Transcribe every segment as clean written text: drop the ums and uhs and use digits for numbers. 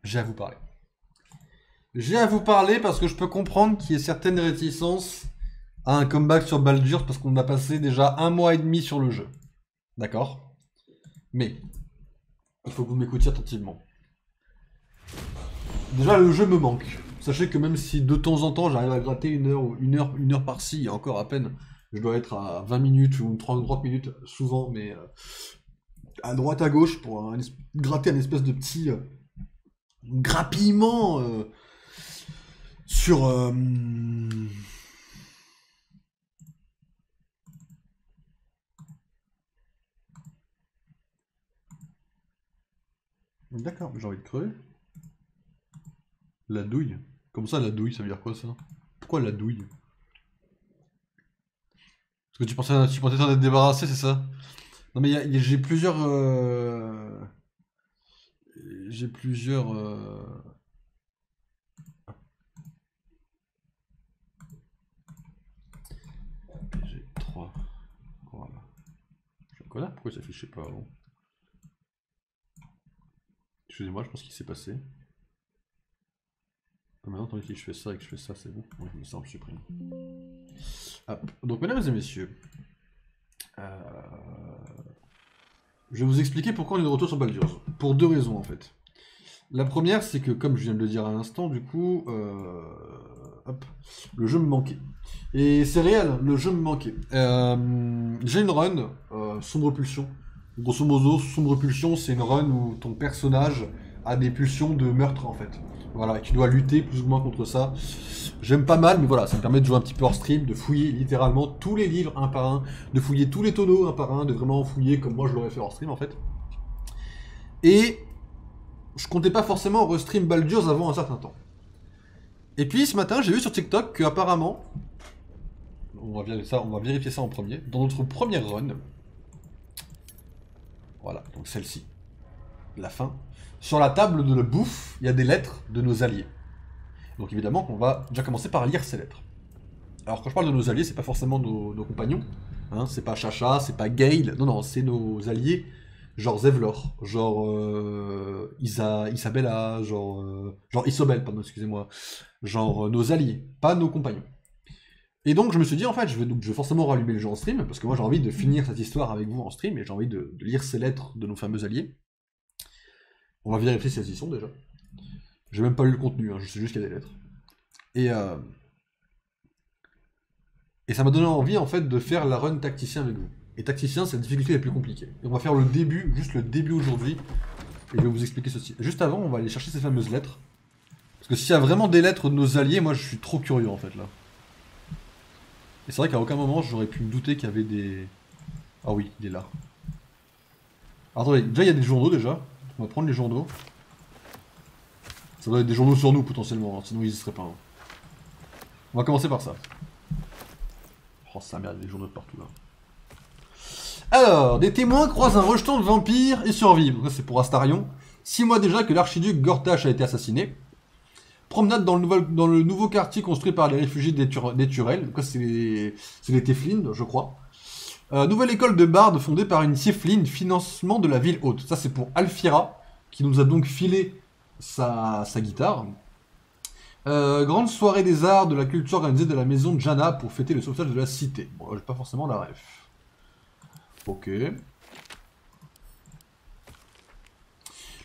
j'ai à vous parler. J'ai à vous parler parce que je peux comprendre qu'il y ait certaines réticences à un comeback sur Baldur's parce qu'on a passé déjà 1 mois et demi sur le jeu. D'accord? Mais, il faut que vous m'écoutiez attentivement. Déjà, le jeu me manque. Sachez que même si de temps en temps j'arrive à gratter une heure par-ci, et encore à peine, je dois être à 20 minutes ou 30 minutes, souvent, mais à droite à gauche pour gratter un espèce de petit grappillement sur. D'accord, mais j'ai envie de crever. La douille. Comme ça, la douille, ça veut dire quoi ça? Pourquoi la douille? Parce que tu pensais t'en être débarrassé, c'est ça? Non mais j'ai plusieurs... J'ai plusieurs... J'ai 3. Voilà. Je suis un connard, pourquoi ça s'affichait pas avant? Excusez-moi, je pense qu'il s'est passé. Maintenant, tant que je fais ça et que je fais ça, c'est bon. Oui, ça, on le supprime. Hop. Donc, mesdames et messieurs, je vais vous expliquer pourquoi on est de retour sur Baldur's. Pour 2 raisons, en fait. La première, c'est que, comme je viens de le dire à l'instant, du coup, hop, le jeu me manquait. Et c'est réel, le jeu me manquait. J'ai une run, Sombre Pulsion. Grosso modo, Sombre Pulsion, c'est une run où ton personnage a des pulsions de meurtre, en fait. Voilà, et tu dois lutter plus ou moins contre ça. J'aime pas mal, mais voilà, ça me permet de jouer un petit peu hors stream, de fouiller littéralement tous les livres un par un, de fouiller tous les tonneaux un par un, de vraiment fouiller comme moi je l'aurais fait hors stream, en fait. Et je comptais pas forcément restream Baldur's avant un certain temps. Et puis ce matin, j'ai vu sur TikTok que apparemment, on va vérifier ça en premier, dans notre première run, voilà, donc celle-ci, la fin, sur la table de la bouffe, il y a des lettres de nos alliés. Donc évidemment qu'on va déjà commencer par lire ces lettres. Alors quand je parle de nos alliés, c'est pas forcément nos compagnons, hein, c'est pas Chacha, c'est pas Gale, non, c'est nos alliés, genre Zevlor, genre Isabella, genre Isobel, pardon, excusez-moi, genre nos alliés, pas nos compagnons. Et donc je me suis dit en fait, je vais forcément rallumer le jeu en stream, parce que moi j'ai envie de finir cette histoire avec vous en stream, et j'ai envie de lire ces lettres de nos fameux alliés. On va vérifier si elles y sont déjà. J'ai même pas lu le contenu, hein, je sais juste qu'il y a des lettres. Et ça m'a donné envie en fait de faire la run tacticien avec vous. Et tacticien, c'est la difficulté la plus compliquée. Et on va faire le début, juste le début aujourd'hui, et je vais vous expliquer ceci. Juste avant, on va aller chercher ces fameuses lettres. Parce que s'il y a vraiment des lettres de nos alliés, moi je suis trop curieux en fait là. Et c'est vrai qu'à aucun moment j'aurais pu me douter qu'il y avait des... Ah oui, il est là. Alors, attendez, déjà il y a des journaux déjà. On va prendre les journaux. Ça doit être des journaux sur nous potentiellement, hein, sinon ils y seraient pas. Hein. On va commencer par ça. Oh ça merde, il y a des journaux de partout là. Alors, des témoins croisent un rejeton de vampires et survivent. Ça c'est pour Astarion. 6 mois déjà que l'archiduc Gortash a été assassiné. Promenade dans le nouveau quartier construit par les réfugiés des Turels. Donc c'est les Teflin, je crois. Nouvelle école de bardes fondée par une Tiefling, financement de la ville haute. Ça c'est pour Alfira, qui nous a donc filé sa guitare. Grande soirée des arts, de la culture organisée de la maison de Jana pour fêter le sauvetage de la cité. Bon, j'ai pas forcément la ref. Ok.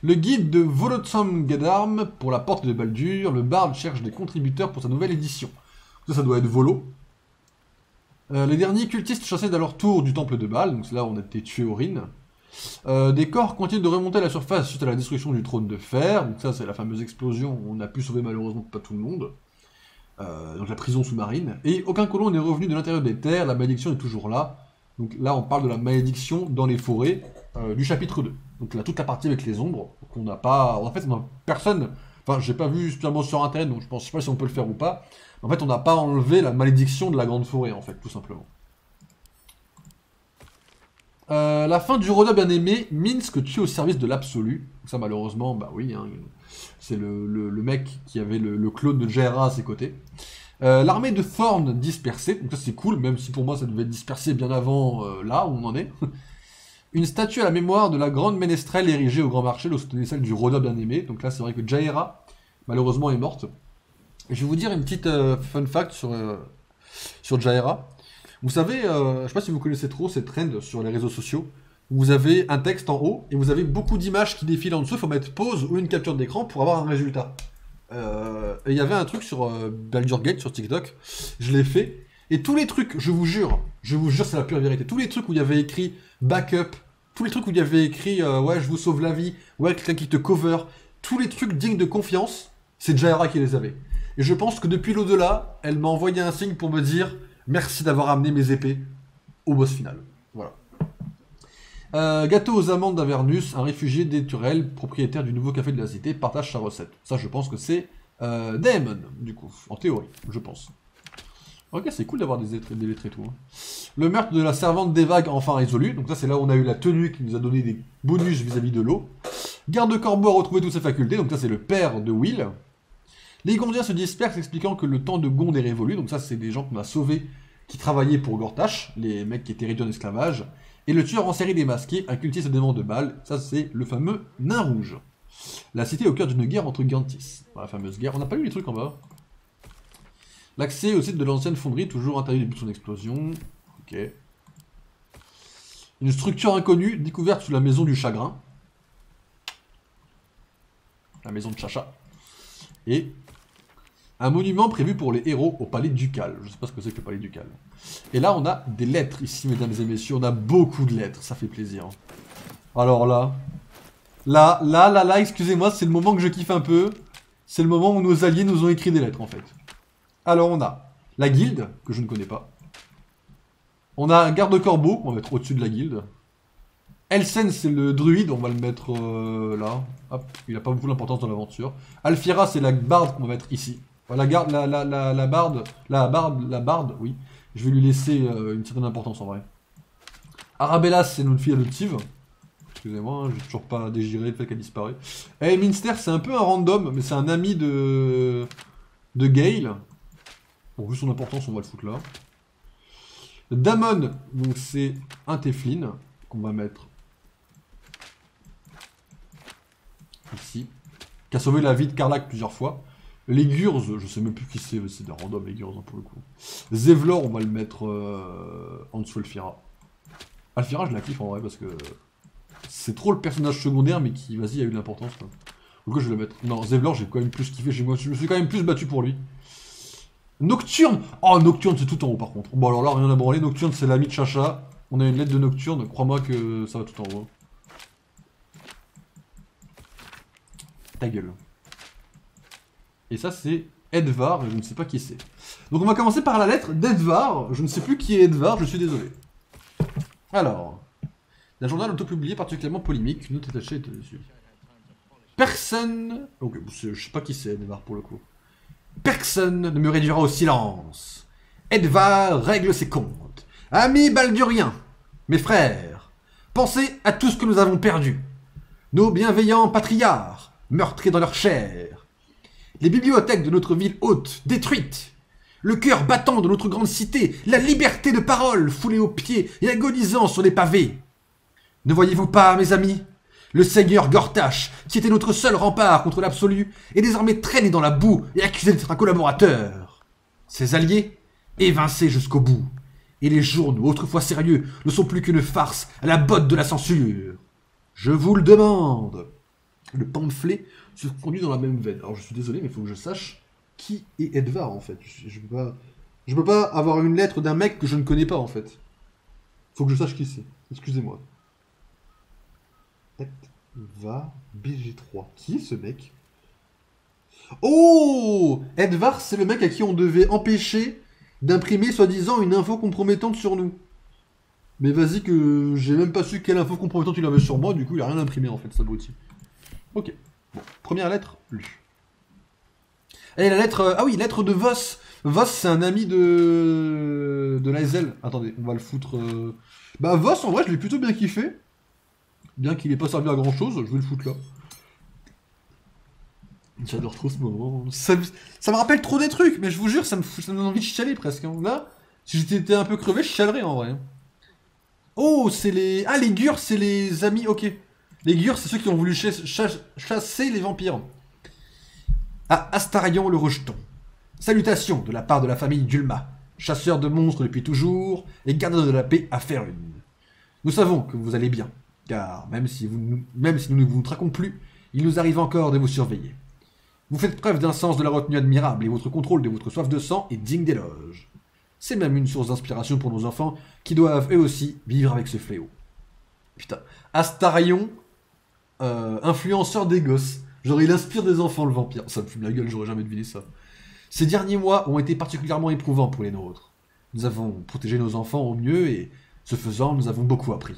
Le guide de Volotsam Gadarm pour la porte de Baldur. Le barde cherche des contributeurs pour sa nouvelle édition. Ça doit être Volo. Les derniers cultistes chassés à leur tour du temple de Bâle. Donc c'est là où on a été tués au Rhin. Des corps continuent de remonter à la surface suite à la destruction du trône de fer. Donc ça c'est la fameuse explosion où on a pu sauver malheureusement pas tout le monde. Donc la prison sous-marine. Et aucun colon n'est revenu de l'intérieur des terres. La malédiction est toujours là. Donc là on parle de la malédiction dans les forêts du chapitre 2. Donc là toute la partie avec les ombres. Qu'on n'a pas... En fait on a personne... Enfin j'ai pas vu spécialement sur internet donc je sais pas si on peut le faire ou pas. En fait on n'a pas enlevé la malédiction de la grande forêt en fait tout simplement. La fin du Roda bien aimé, Minsk tue au service de l'absolu. Ça malheureusement, bah oui, hein, c'est le mec qui avait le clone de Jaira à ses côtés. L'armée de Thorn dispersée, donc ça c'est cool, même si pour moi ça devait être dispersé bien avant là où on en est. Une statue à la mémoire de la grande ménestrelle érigée au Grand Marché, le celle du Rhoda bien-aimé. Donc là, c'est vrai que Jaehaera, malheureusement, est morte. Et je vais vous dire une petite fun fact sur Jaehaera. Vous savez, je sais pas si vous connaissez trop cette trend sur les réseaux sociaux. Vous avez un texte en haut et vous avez beaucoup d'images qui défilent en dessous. Il faut mettre pause ou une capture d'écran pour avoir un résultat. Et il y avait un truc sur Baldur's Gate sur TikTok. Je l'ai fait. Et tous les trucs, je vous jure, c'est la pure vérité. Tous les trucs où il y avait écrit backup, tous les trucs où il y avait écrit ouais, je vous sauve la vie, ouais, quelqu'un qui te cover, tous les trucs dignes de confiance, c'est Jaehaera qui les avait. Et je pense que depuis l'au-delà, elle m'a envoyé un signe pour me dire merci d'avoir amené mes épées au boss final. Voilà. Gâteau aux amandes d'Avernus, un réfugié des Turels, propriétaire du nouveau café de la cité, partage sa recette. Ça, je pense que c'est Daemon, du coup, en théorie, je pense. Ok, c'est cool d'avoir des lettres et tout. Hein. Le meurtre de la servante des vagues enfin résolu. Donc ça, c'est là où on a eu la tenue qui nous a donné des bonus vis-à-vis de l'eau. Garde-corbeau a retrouvé toutes ses facultés. Donc ça, c'est le père de Will. Les Gondiens se dispersent, expliquant que le temps de Gonde est révolu. Donc ça, c'est des gens qu'on a sauvés qui travaillaient pour Gortash, les mecs qui étaient réduits en esclavage. Et le tueur en série démasqué a cultivé ce démon de Baal. Ça, c'est le fameux nain rouge. La cité est au cœur d'une guerre entre Gantis. La fameuse guerre. On n'a pas lu les trucs en bas. L'accès au site de l'ancienne fonderie, toujours interdit depuis son explosion. Ok. Une structure inconnue, découverte sous la maison du chagrin. La maison de Chacha. Et un monument prévu pour les héros au palais ducal. Je ne sais pas ce que c'est que le palais ducal. Et là, on a des lettres ici, mesdames et messieurs. On a beaucoup de lettres, ça fait plaisir. Alors là, excusez-moi, c'est le moment que je kiffe un peu. C'est le moment où nos alliés nous ont écrit des lettres, en fait. Alors, on a la guilde, que je ne connais pas. On a un garde-corbeau, on va mettre au-dessus de la guilde. Elsen, c'est le druide, on va le mettre là. Hop, il n'a pas beaucoup d'importance dans l'aventure. Alfira, c'est la barde qu'on va mettre ici. Voilà, la barde, oui. Je vais lui laisser une certaine importance en vrai. Arabella, c'est notre fille adoptive. Excusez-moi, j'ai toujours pas dégiré le fait qu'elle disparaît. Et Minster, c'est un peu un random, mais c'est un ami de Gale. Bon, vu son importance, on va le foutre là. Damon, donc c'est un Teflin, qu'on va mettre ici. Qui a sauvé la vie de Karlach plusieurs fois. Les Gurs, je sais même plus qui c'est des randoms les Gurs hein, pour le coup. Zevlor, on va le mettre en dessous Alfira. Alfira, je la kiffe en vrai parce que c'est trop le personnage secondaire, mais qui, vas-y, a eu de l'importance. Donc je vais le mettre. Non, Zevlor, j'ai quand même plus kiffé, je me suis quand même plus battu pour lui. Nocturne! Oh, Nocturne, c'est tout en haut par contre. Bon, alors là, rien à branler. Nocturne, c'est l'ami de Chacha. On a une lettre de Nocturne, crois-moi que ça va tout en haut. Ta gueule. Et ça, c'est Edvar, et je ne sais pas qui c'est. Donc on va commencer par la lettre d'Edvar. Je ne sais plus qui est Edvar, je suis désolé. Alors. Un journal auto-publié particulièrement polémique. Note attachée est dessus. Personne... Ok, je sais pas qui c'est Edvar pour le coup. Personne ne me réduira au silence. Edvar règle ses comptes. Amis balduriens, mes frères, pensez à tout ce que nous avons perdu. Nos bienveillants patriarches, meurtris dans leur chair. Les bibliothèques de notre ville haute, détruites. Le cœur battant de notre grande cité, la liberté de parole foulée aux pieds et agonisant sur les pavés. Ne voyez-vous pas, mes amis? Le seigneur Gortash, qui était notre seul rempart contre l'absolu, est désormais traîné dans la boue et accusé d'être un collaborateur. Ses alliés, évincés jusqu'au bout. Et les journaux, autrefois sérieux, ne sont plus qu'une farce à la botte de la censure. Je vous le demande. Le pamphlet se conduit dans la même veine. Alors je suis désolé, mais il faut que je sache qui est Edvar en fait. Je peux pas avoir une lettre d'un mec que je ne connais pas en fait. Faut que je sache qui c'est. Excusez-moi. Edvar BG3. Qui est ce mec? Oh! Edvar, c'est le mec à qui on devait empêcher d'imprimer soi-disant une info compromettante sur nous. Mais vas-y que j'ai même pas su quelle info compromettante il avait sur moi, du coup il a rien imprimé en fait, Sabouti. Ok. Bon, première lettre, lue. Et la lettre... ah oui, lettre de Voss. Voss, c'est un ami de Lae'zel. Attendez, on va le foutre... Bah Voss, en vrai, je l'ai plutôt bien kiffé. Bien qu'il ait pas servi à grand chose, je vais le foutre là. J'adore trop ce moment. Ça me rappelle trop des trucs, mais je vous jure, ça me donne envie de chialer presque. Hein. Là, si j'étais un peu crevé, je chialerais en vrai. Oh, c'est les... Ah, les Gurs, c'est les amis, ok. Les Gurs, c'est ceux qui ont voulu chasser les vampires. À Astarion le rejeton. Salutations de la part de la famille Dulma, chasseur de monstres depuis toujours et gardeur de la paix à Faerûn. Nous savons que vous allez bien, car même si nous ne vous traquons plus, il nous arrive encore de vous surveiller. Vous faites preuve d'un sens de la retenue admirable et votre contrôle de votre soif de sang est digne d'éloge. C'est même une source d'inspiration pour nos enfants qui doivent eux aussi vivre avec ce fléau. Putain, Astarion, influenceur des gosses. Genre il inspire des enfants le vampire. Ça me fume la gueule, j'aurais jamais deviné ça. Ces derniers mois ont été particulièrement éprouvants pour les nôtres. Nous avons protégé nos enfants au mieux et, ce faisant, nous avons beaucoup appris.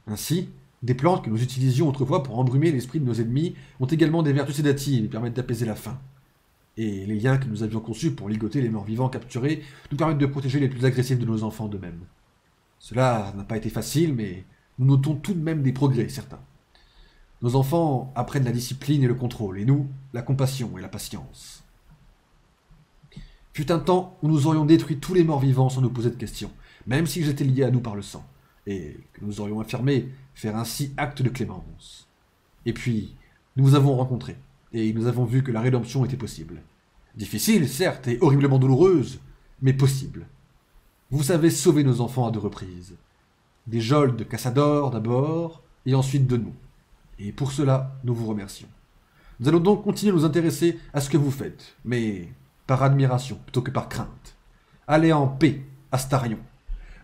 Ainsi, des plantes que nous utilisions autrefois pour embrumer l'esprit de nos ennemis ont également des vertus sédatives et permettent d'apaiser la faim. Et les liens que nous avions conçus pour ligoter les morts vivants capturés nous permettent de protéger les plus agressifs de nos enfants d'eux-mêmes. Cela n'a pas été facile, mais nous notons tout de même des progrès, certains. Nos enfants apprennent la discipline et le contrôle, et nous, la compassion et la patience. Fut un temps où nous aurions détruit tous les morts vivants sans nous poser de questions, même s'ils étaient liés à nous par le sang, et que nous aurions affirmé faire ainsi acte de clémence. Et puis, nous vous avons rencontrés, et nous avons vu que la rédemption était possible. Difficile, certes, et horriblement douloureuse, mais possible. Vous savez sauver nos enfants à 2 reprises. Des geôles de Cassador d'abord, et ensuite de nous. Et pour cela, nous vous remercions. Nous allons donc continuer à nous intéresser à ce que vous faites, mais par admiration plutôt que par crainte. Allez en paix, Astarion.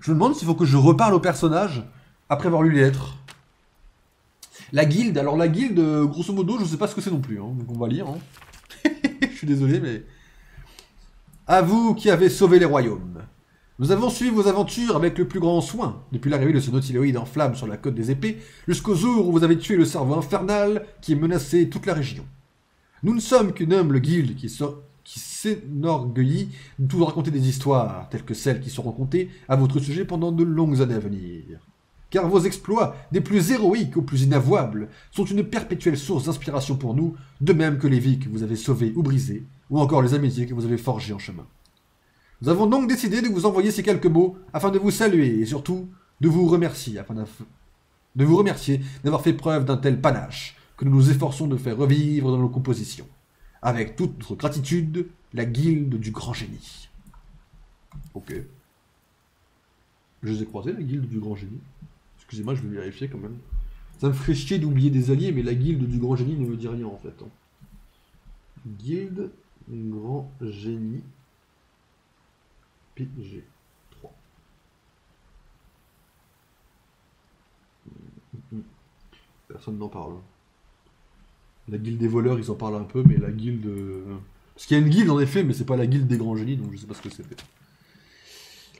Je me demande s'il faut que je reparle au personnage après avoir lu les lettres. La guilde, alors la guilde, grosso modo, je sais pas ce que c'est non plus, hein, donc on va lire. Hein. Je suis désolé, mais... À vous qui avez sauvé les royaumes. Nous avons suivi vos aventures avec le plus grand soin, depuis l'arrivée de ce nautiloïde en flammes sur la côte des épées, jusqu'au jour où vous avez tué le cerveau infernal qui menaçait toute la région. Nous ne sommes qu'une humble guilde qui s'enorgueillit de tout raconter des histoires, telles que celles qui seront contées à votre sujet pendant de longues années à venir. Car vos exploits, des plus héroïques aux plus inavouables, sont une perpétuelle source d'inspiration pour nous, de même que les vies que vous avez sauvées ou brisées, ou encore les amitiés que vous avez forgées en chemin. Nous avons donc décidé de vous envoyer ces quelques mots afin de vous saluer et surtout de vous remercier d'avoir fait preuve d'un tel panache que nous nous efforçons de faire revivre dans nos compositions. Avec toute notre gratitude, la guilde du grand génie. Ok. Je les ai croisés, la guilde du grand génie. Excusez-moi, je vais vérifier quand même. Ça me ferait chier d'oublier des alliés, mais la guilde du grand génie ne me dit rien en fait. Guilde grand génie. PG3. Personne n'en parle. La guilde des voleurs, ils en parlent un peu, mais la guilde... Parce qu'il y a une guilde en effet, mais c'est pas la guilde des grands génies, donc je sais pas ce que c'était.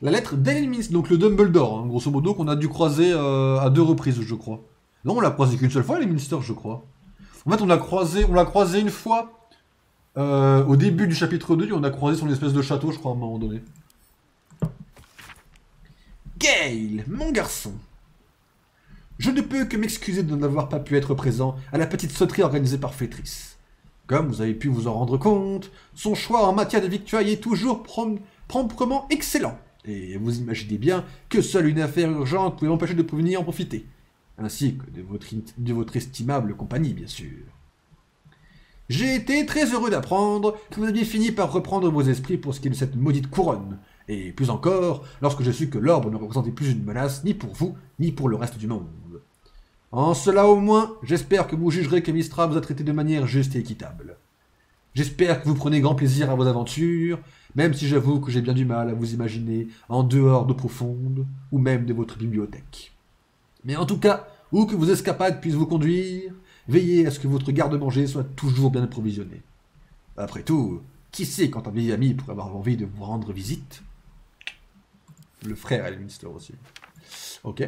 La lettre d'Elminster, donc le Dumbledore, hein, grosso modo, qu'on a dû croiser à 2 reprises, je crois. Non, on l'a croisé qu'une seule fois, Elminster, je crois. En fait, on l'a croisé une fois au début du chapitre 2, et on a croisé son espèce de château, je crois, à un moment donné. Gale, mon garçon. Je ne peux que m'excuser de n'avoir pas pu être présent à la petite sauterie organisée par Flétris. Comme vous avez pu vous en rendre compte, son choix en matière de victuailles est toujours proprement excellent. Et vous imaginez bien que seule une affaire urgente pouvait m'empêcher de venir en profiter. Ainsi que de votre estimable compagnie, bien sûr. J'ai été très heureux d'apprendre que vous aviez fini par reprendre vos esprits pour ce qui est de cette maudite couronne. Et plus encore, lorsque j'ai su que l'orbe ne représentait plus une menace ni pour vous, ni pour le reste du monde. En cela au moins, j'espère que vous jugerez que Mystra vous a traité de manière juste et équitable. J'espère que vous prenez grand plaisir à vos aventures, même si j'avoue que j'ai bien du mal à vous imaginer en dehors d'eau profonde, ou même de votre bibliothèque. Mais en tout cas, où que vos escapades puissent vous conduire, veillez à ce que votre garde-manger soit toujours bien approvisionné. Après tout, qui sait quand un vieil ami pourrait avoir envie de vous rendre visite? Le frère Elminster aussi. Ok.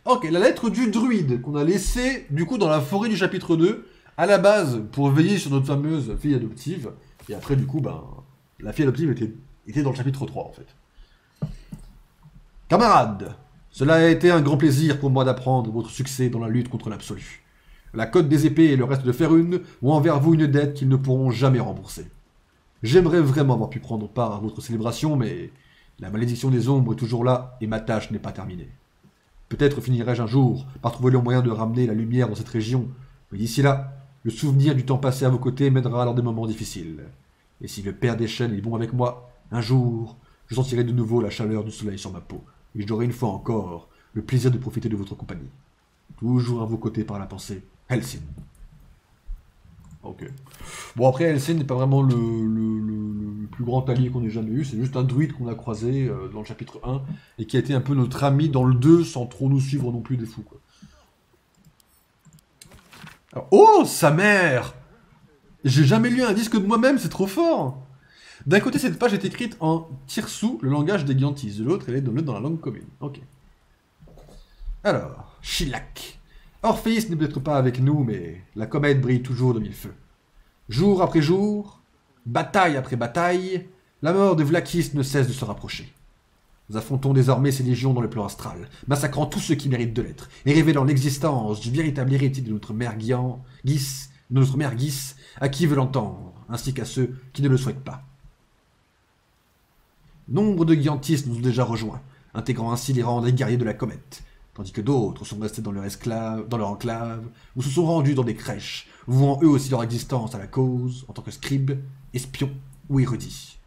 Ok, la lettre du druide qu'on a laissée du coup dans la forêt du chapitre 2, à la base pour veiller sur notre fameuse fille adoptive, et après du coup, ben, la fille adoptive était dans le chapitre 3 en fait. Camarades, cela a été un grand plaisir pour moi d'apprendre votre succès dans la lutte contre l'absolu. La côte des épées et le reste de Faerûn ont envers vous une dette qu'ils ne pourront jamais rembourser. J'aimerais vraiment avoir pu prendre part à votre célébration, mais la malédiction des ombres est toujours là et ma tâche n'est pas terminée. Peut-être finirai-je un jour par trouver le moyen de ramener la lumière dans cette région, mais d'ici là, le souvenir du temps passé à vos côtés m'aidera lors des moments difficiles. Et si le Père des Chênes est bon avec moi, un jour, je sentirai de nouveau la chaleur du soleil sur ma peau, et j'aurai une fois encore le plaisir de profiter de votre compagnie. Toujours à vos côtés par la pensée, Helsin. Ok. Bon, après, Helsin n'est pas vraiment le plus grand allié qu'on ait jamais eu, c'est juste un druide qu'on a croisé dans le chapitre 1, et qui a été un peu notre ami dans le 2, sans trop nous suivre non plus des fous, quoi. Alors, oh, sa mère! J'ai jamais lu un disque de moi-même, c'est trop fort! D'un côté, cette page est écrite en Tirsu, le langage des Giantis, de l'autre, elle est dans la langue commune. Ok. Alors, Shilak. Orpheus n'est peut-être pas avec nous, mais la comète brille toujours de mille feux. Jour après jour, bataille après bataille, la mort de Vlakis ne cesse de se rapprocher. Nous affrontons désormais ces légions dans le plan astral, massacrant tous ceux qui méritent de l'être, et révélant l'existence du véritable héritier de notre mère Gis, à qui veut l'entendre, ainsi qu'à ceux qui ne le souhaitent pas. Nombre de Giantis nous ont déjà rejoints, intégrant ainsi les rangs des guerriers de la comète, tandis que d'autres sont restés dans leur enclave, ou se sont rendus dans des crèches, vouant eux aussi leur existence à la cause, en tant que scribes, espions ou érudits.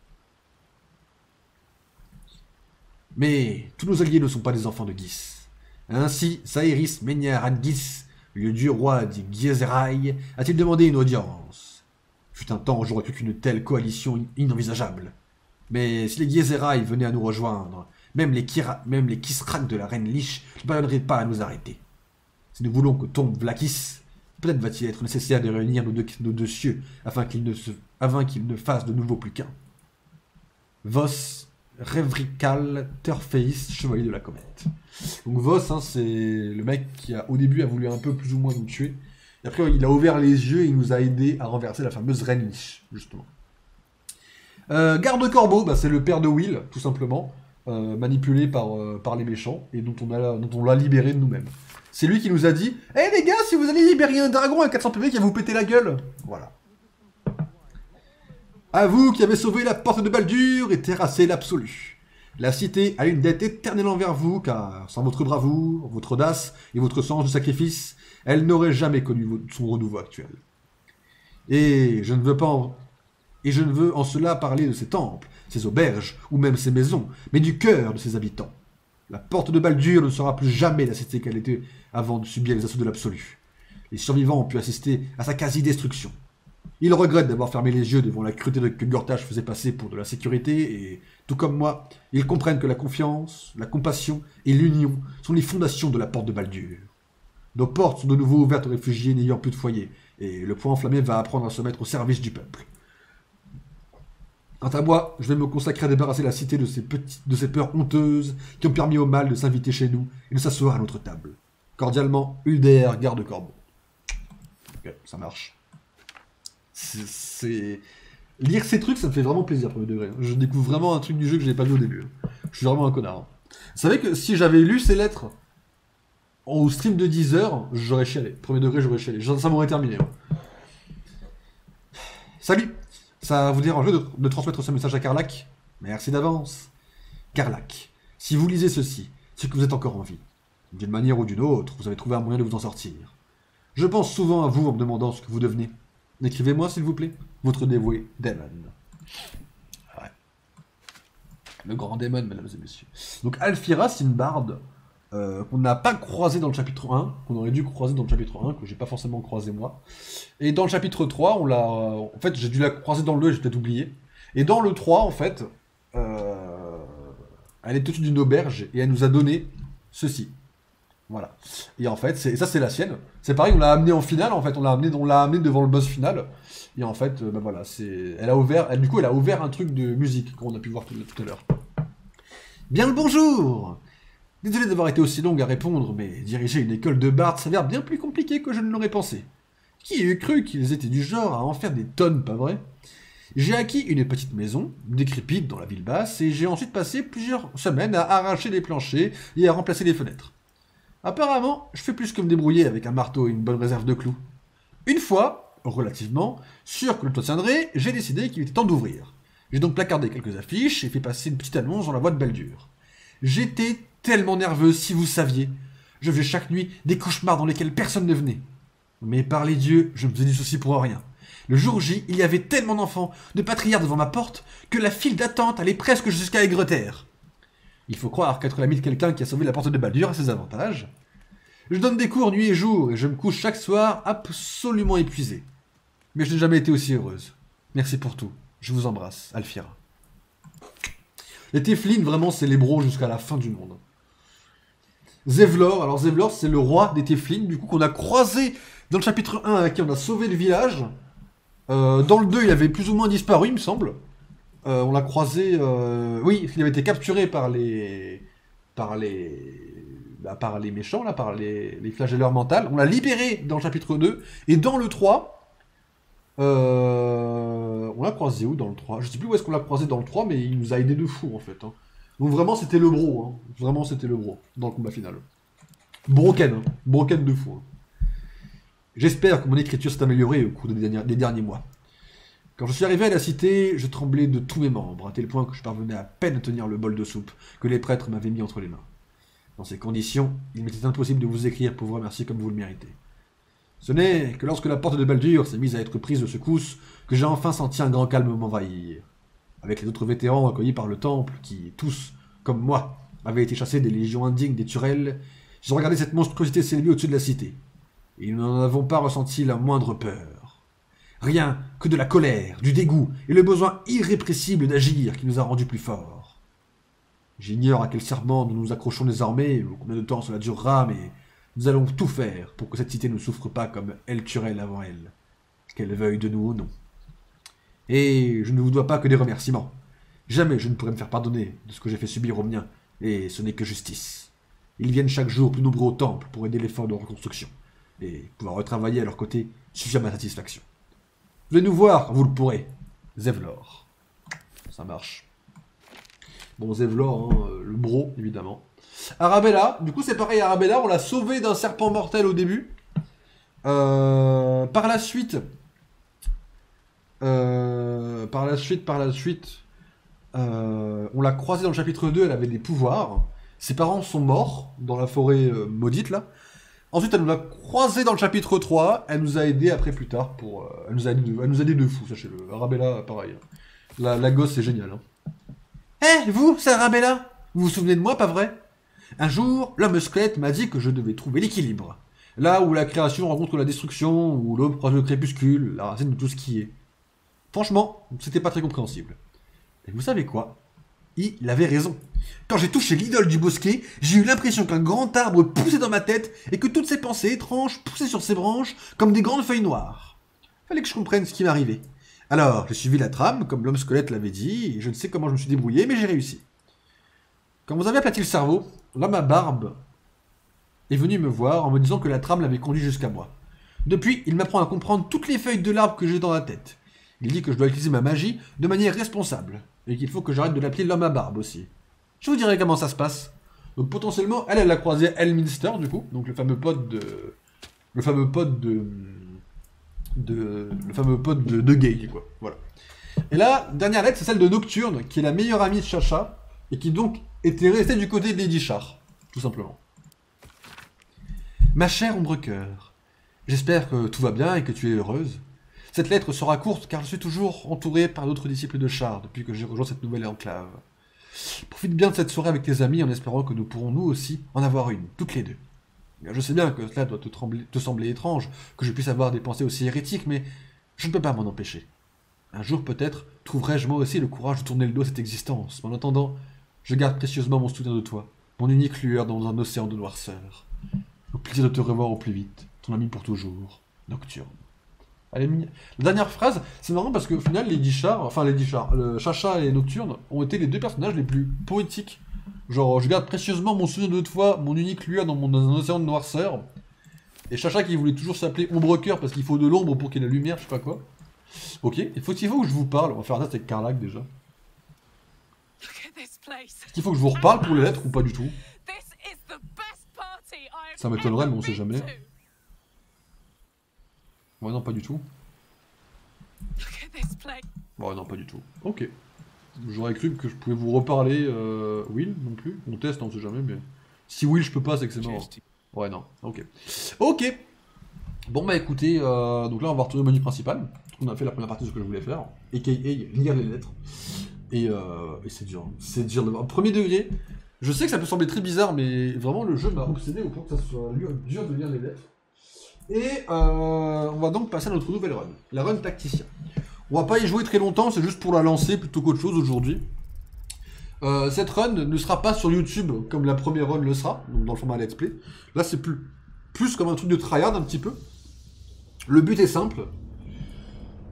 Mais tous nos alliés ne sont pas des enfants de Gis. Ainsi, Saeris Menyar Adgis, le dieu roi des Giezeraï, a-t-il demandé une audience. Fut un temps où j'aurais cru qu'une telle coalition inenvisageable. Mais si les Giezeraï venaient à nous rejoindre, même les Kisrak de la reine Lich ne parviendraient pas à nous arrêter. Si nous voulons que tombe Vlakis, peut-être va-t-il être nécessaire de réunir nos deux cieux afin qu'ils ne fassent de nouveau plus qu'un. Vos Revrikal Turface, chevalier de la comète. Donc Vos, hein, c'est le mec qui au début a voulu un peu plus ou moins nous tuer. Et après il a ouvert les yeux et il nous a aidé à renverser la fameuse reine Lich, justement. Garde Corbeau, bah, c'est le père de Will, tout simplement, manipulé par les méchants, et dont on l'a libéré de nous-mêmes. C'est lui qui nous a dit « Eh les gars, si vous allez libérer un dragon à 400 PV qui va vous péter la gueule !» Voilà. À vous qui avez sauvé la porte de Baldur et terrassé l'absolu. La cité a une dette éternelle envers vous, car sans votre bravoure, votre audace et votre sens du sacrifice, elle n'aurait jamais connu son renouveau actuel. Et je ne veux en cela parler de ces temples, ces auberges, ou même ces maisons, mais du cœur de ses habitants. La porte de Baldur ne sera plus jamais la cité qu'elle était avant de subir les assauts de l'absolu. Les survivants ont pu assister à sa quasi-destruction. Ils regrettent d'avoir fermé les yeux devant la cruauté que Gortash faisait passer pour de la sécurité, et, tout comme moi, ils comprennent que la confiance, la compassion et l'union sont les fondations de la porte de Baldur. Nos portes sont de nouveau ouvertes aux réfugiés n'ayant plus de foyer, et le poing enflammé va apprendre à se mettre au service du peuple. Quant à moi, je vais me consacrer à débarrasser la cité de ces peurs honteuses qui ont permis au mal de s'inviter chez nous et de s'asseoir à notre table. Cordialement, Ulder, garde Corbeau. Ok, ça marche. Lire ces trucs, ça me fait vraiment plaisir, premier degré. Je découvre vraiment un truc du jeu que je n'avais pas vu au début. Je suis vraiment un connard. Vous savez que si j'avais lu ces lettres au stream de 10 heures, j'aurais chialé. Premier degré, j'aurais chialé. Ça m'aurait terminé. Salut! Ça vous dérange de transmettre ce message à Karlach? Merci d'avance. Karlach, si vous lisez ceci, c'est que vous êtes encore en vie. D'une manière ou d'une autre, vous avez trouvé un moyen de vous en sortir. Je pense souvent à vous en me demandant ce que vous devenez. Écrivez-moi, s'il vous plaît. Votre dévoué, Daemon. Ouais. Le grand Daemon, mesdames et messieurs. Donc Alfira, c'est une barde qu'on n'a pas croisée dans le chapitre 1, qu'on aurait dû croiser dans le chapitre 1, que j'ai pas forcément croisé moi. Et dans le chapitre 3, on l'a... En fait, j'ai dû la croiser dans le 2 et j'ai peut-être oublié. Et dans le 3, en fait, elle est au-dessus d'une auberge et elle nous a donné ceci. Voilà. Et en fait, ça c'est la sienne. C'est pareil, on l'a amené en finale, en fait, on l'a amené devant le boss final. Et en fait, bah voilà, elle a ouvert un truc de musique qu'on a pu voir tout à l'heure. Bien le bonjour. Désolé d'avoir été aussi longue à répondre, mais diriger une école de bardes s'avère bien plus compliqué que je ne l'aurais pensé. Qui eût cru qu'ils étaient du genre à en faire des tonnes, pas vrai? J'ai acquis une petite maison, décrépite dans la ville basse, et j'ai ensuite passé plusieurs semaines à arracher les planchers et à remplacer les fenêtres. Apparemment, je fais plus que me débrouiller avec un marteau et une bonne réserve de clous. Une fois, relativement sûr que le toit tiendrait, j'ai décidé qu'il était temps d'ouvrir. J'ai donc placardé quelques affiches et fait passer une petite annonce dans la voie de Baldur. J'étais tellement nerveuse, si vous saviez. Je faisais chaque nuit des cauchemars dans lesquels personne ne venait. Mais par les dieux, je me faisais du souci pour rien. Le jour J, il y avait tellement d'enfants, de patriarches devant ma porte, que la file d'attente allait presque jusqu'à Aigreterre. Il faut croire qu'être l'ami de quelqu'un qui a sauvé la porte de Baldur a ses avantages. Je donne des cours nuit et jour, et je me couche chaque soir absolument épuisé. Mais je n'ai jamais été aussi heureuse. Merci pour tout. Je vous embrasse, Alfira. Les Teflin, vraiment, c'est les bros jusqu'à la fin du monde. Zevlor, alors Zevlor, c'est le roi des Teflin, du coup, qu'on a croisé dans le chapitre 1, avec qui on a sauvé le village. Dans le 2, il avait plus ou moins disparu, il me semble. On l'a croisé... Oui, il avait été capturé par les... par les méchants, là, par les flagelleurs mentaux. On l'a libéré dans le chapitre 2. Et dans le 3, on l'a croisé où dans le 3? Je sais plus où est-ce qu'on l'a croisé dans le 3, mais il nous a aidé de fou, en fait. Hein. Donc vraiment, c'était le bro. Hein. Vraiment, c'était le bro, dans le combat final. Broken, hein. Broken de fou. Hein. J'espère que mon écriture s'est améliorée au cours des derniers mois. Quand je suis arrivé à la cité, je tremblais de tous mes membres, à tel point que je parvenais à peine à tenir le bol de soupe que les prêtres m'avaient mis entre les mains. Dans ces conditions, il m'était impossible de vous écrire pour vous remercier comme vous le méritez. Ce n'est que lorsque la porte de Baldur s'est mise à être prise de secousse que j'ai enfin senti un grand calme m'envahir. Avec les autres vétérans recueillis par le temple, qui, tous, comme moi, avaient été chassés des légions indignes des Turels, j'ai regardé cette monstruosité s'élever au-dessus de la cité. Et nous n'en avons pas ressenti la moindre peur. Rien que de la colère, du dégoût et le besoin irrépressible d'agir qui nous a rendus plus forts. J'ignore à quel serment nous nous accrochons désormais, ou combien de temps cela durera, mais nous allons tout faire pour que cette cité ne souffre pas comme El Turel avant elle, qu'elle veuille de nous ou non. Et je ne vous dois pas que des remerciements. Jamais je ne pourrai me faire pardonner de ce que j'ai fait subir aux miens, et ce n'est que justice. Ils viennent chaque jour plus nombreux au temple pour aider l'effort de reconstruction, et pouvoir retravailler à leur côté suffit à ma satisfaction. Venez nous voir quand vous le pourrez. Zevlor. Ça marche. Bon, Zevlor, hein, le bro, évidemment. Arabella, du coup c'est pareil, Arabella, on l'a sauvé d'un serpent mortel au début. Par la suite, on l'a croisée dans le chapitre 2, elle avait des pouvoirs. Ses parents sont morts dans la forêt maudite, là. Ensuite, elle nous l'a croisée dans le chapitre 3, elle nous a aidé après plus tard pour... elle nous a aidé de fou, sachez-le. Arabella, pareil. La gosse, c'est génial. Hein. Eh, vous, c'est Arabella? Vous vous souvenez de moi, pas vrai? Un jour, l'homme squelette m'a dit que je devais trouver l'équilibre. Là où la création rencontre la destruction, où l'aube croise le crépuscule, la racine de tout ce qui est. Franchement, c'était pas très compréhensible. Et vous savez quoi? Il avait raison. Quand j'ai touché l'idole du bosquet, j'ai eu l'impression qu'un grand arbre poussait dans ma tête et que toutes ces pensées étranges poussaient sur ses branches comme des grandes feuilles noires. Fallait que je comprenne ce qui m'arrivait. Alors, j'ai suivi la trame, comme l'homme squelette l'avait dit, et je ne sais comment je me suis débrouillé, mais j'ai réussi. Quand vous avez aplati le cerveau, l'homme à barbe est venu me voir en me disant que la trame l'avait conduit jusqu'à moi. Depuis, il m'apprend à comprendre toutes les feuilles de l'arbre que j'ai dans la tête. Il dit que je dois utiliser ma magie de manière responsable, et qu'il faut que j'arrête de l'appeler l'homme à barbe aussi. Je vous dirai comment ça se passe. Donc potentiellement, elle l'a croisé à Elminster, du coup, donc le fameux pote de Gay, quoi. Voilà. Et là, dernière lettre, c'est celle de Nocturne, qui est la meilleure amie de Chacha, et qui donc était restée du côté de Lady Char, tout simplement. Ma chère Ombrecœur, j'espère que tout va bien et que tu es heureuse. Cette lettre sera courte car je suis toujours entouré par d'autres disciples de Char depuis que j'ai rejoint cette nouvelle enclave. Profite bien de cette soirée avec tes amis en espérant que nous pourrons nous aussi en avoir une, toutes les deux. Je sais bien que cela doit te sembler étrange, que je puisse avoir des pensées aussi hérétiques, mais je ne peux pas m'en empêcher. Un jour peut-être trouverai-je moi aussi le courage de tourner le dos à cette existence, mais en attendant, je garde précieusement mon souvenir de toi, mon unique lueur dans un océan de noirceur. Au plaisir de te revoir au plus vite, ton ami pour toujours, Nocturne. La dernière phrase, c'est marrant parce qu'au final, Chacha et Nocturne ont été les deux personnages les plus poétiques. Genre, je garde précieusement mon souvenir de toi, mon unique lueur dans un océan de noirceur. Et Chacha qui voulait toujours s'appeler Ombrecœur parce qu'il faut de l'ombre pour qu'il y ait la lumière, je sais pas quoi. Ok, il faut que je vous parle. On va faire un test avec Karlach déjà. Est-ce qu'il faut que je vous reparle pour les lettres ou pas du tout? Ça m'étonnerait, mais on sait jamais. Ouais, non, pas du tout. Bon, non, pas du tout. Ok. J'aurais cru que je pouvais vous reparler Will non plus. On teste, on sait jamais, mais... Si Will je peux pas, c'est que c'est mort. Ouais, non. Ok. Ok. Bon bah écoutez, donc là on va retourner au menu principal. On a fait la première partie de ce que je voulais faire. A.K.A. lire les lettres. Et c'est dur. C'est dur de voir. Premier degré, je sais que ça peut sembler très bizarre, mais vraiment le jeu m'a obsédé au point que ça soit dur de lire les lettres. Et on va donc passer à notre nouvelle run. La run tacticien. On va pas y jouer très longtemps, c'est juste pour la lancer plutôt qu'autre chose aujourd'hui. Cette run ne sera pas sur YouTube comme la première run le sera, donc dans le format let's play. Là c'est plus comme un truc de tryhard un petit peu. Le but est simple.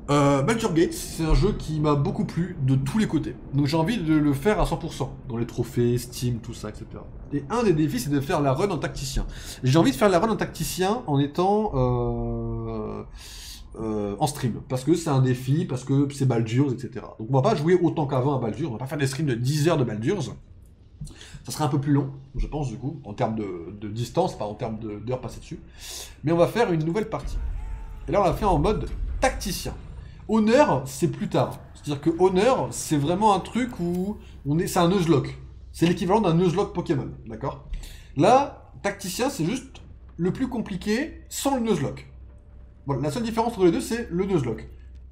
Baldur's Gate, c'est un jeu qui m'a beaucoup plu de tous les côtés. Donc j'ai envie de le faire à 100%, dans les trophées, Steam, tout ça, etc. Et un des défis, c'est de faire la run en tacticien. J'ai envie de faire la run en tacticien en étant en stream, parce que c'est un défi, parce que c'est Baldur's, etc. Donc on va pas jouer autant qu'avant à Baldur's, on va pas faire des streams de 10 heures de Baldur's. Ça serait un peu plus long, je pense, du coup, en termes de distance, pas en termes d'heures passées dessus. Mais on va faire une nouvelle partie. Et là, on l'a fait en mode tacticien. Honneur, c'est plus tard. C'est-à-dire que Honneur, c'est vraiment un truc où c'est un Nuzlocke. C'est l'équivalent d'un Nuzlocke Pokémon, d'accord? Là, tacticien, c'est juste le plus compliqué sans le Nuzlocke. Voilà, la seule différence entre les deux, c'est le Nuzlocke.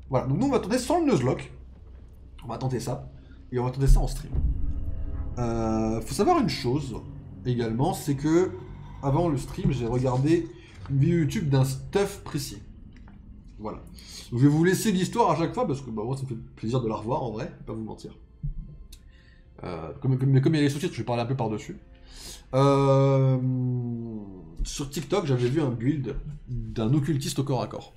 Voilà, donc nous, on va tenter sans le Nuzlocke. On va tenter ça. Et on va tenter ça en stream. Faut savoir une chose, également, c'est que, avant le stream, j'ai regardé une vidéo YouTube d'un stuff précis. Voilà. Donc, je vais vous laisser l'histoire à chaque fois, parce que bah, moi, ça me fait plaisir de la revoir, en vrai, pas vous mentir. Mais comme il y a les sous-titres, je vais parler un peu par-dessus. Sur TikTok, j'avais vu un build d'un occultiste au corps à corps.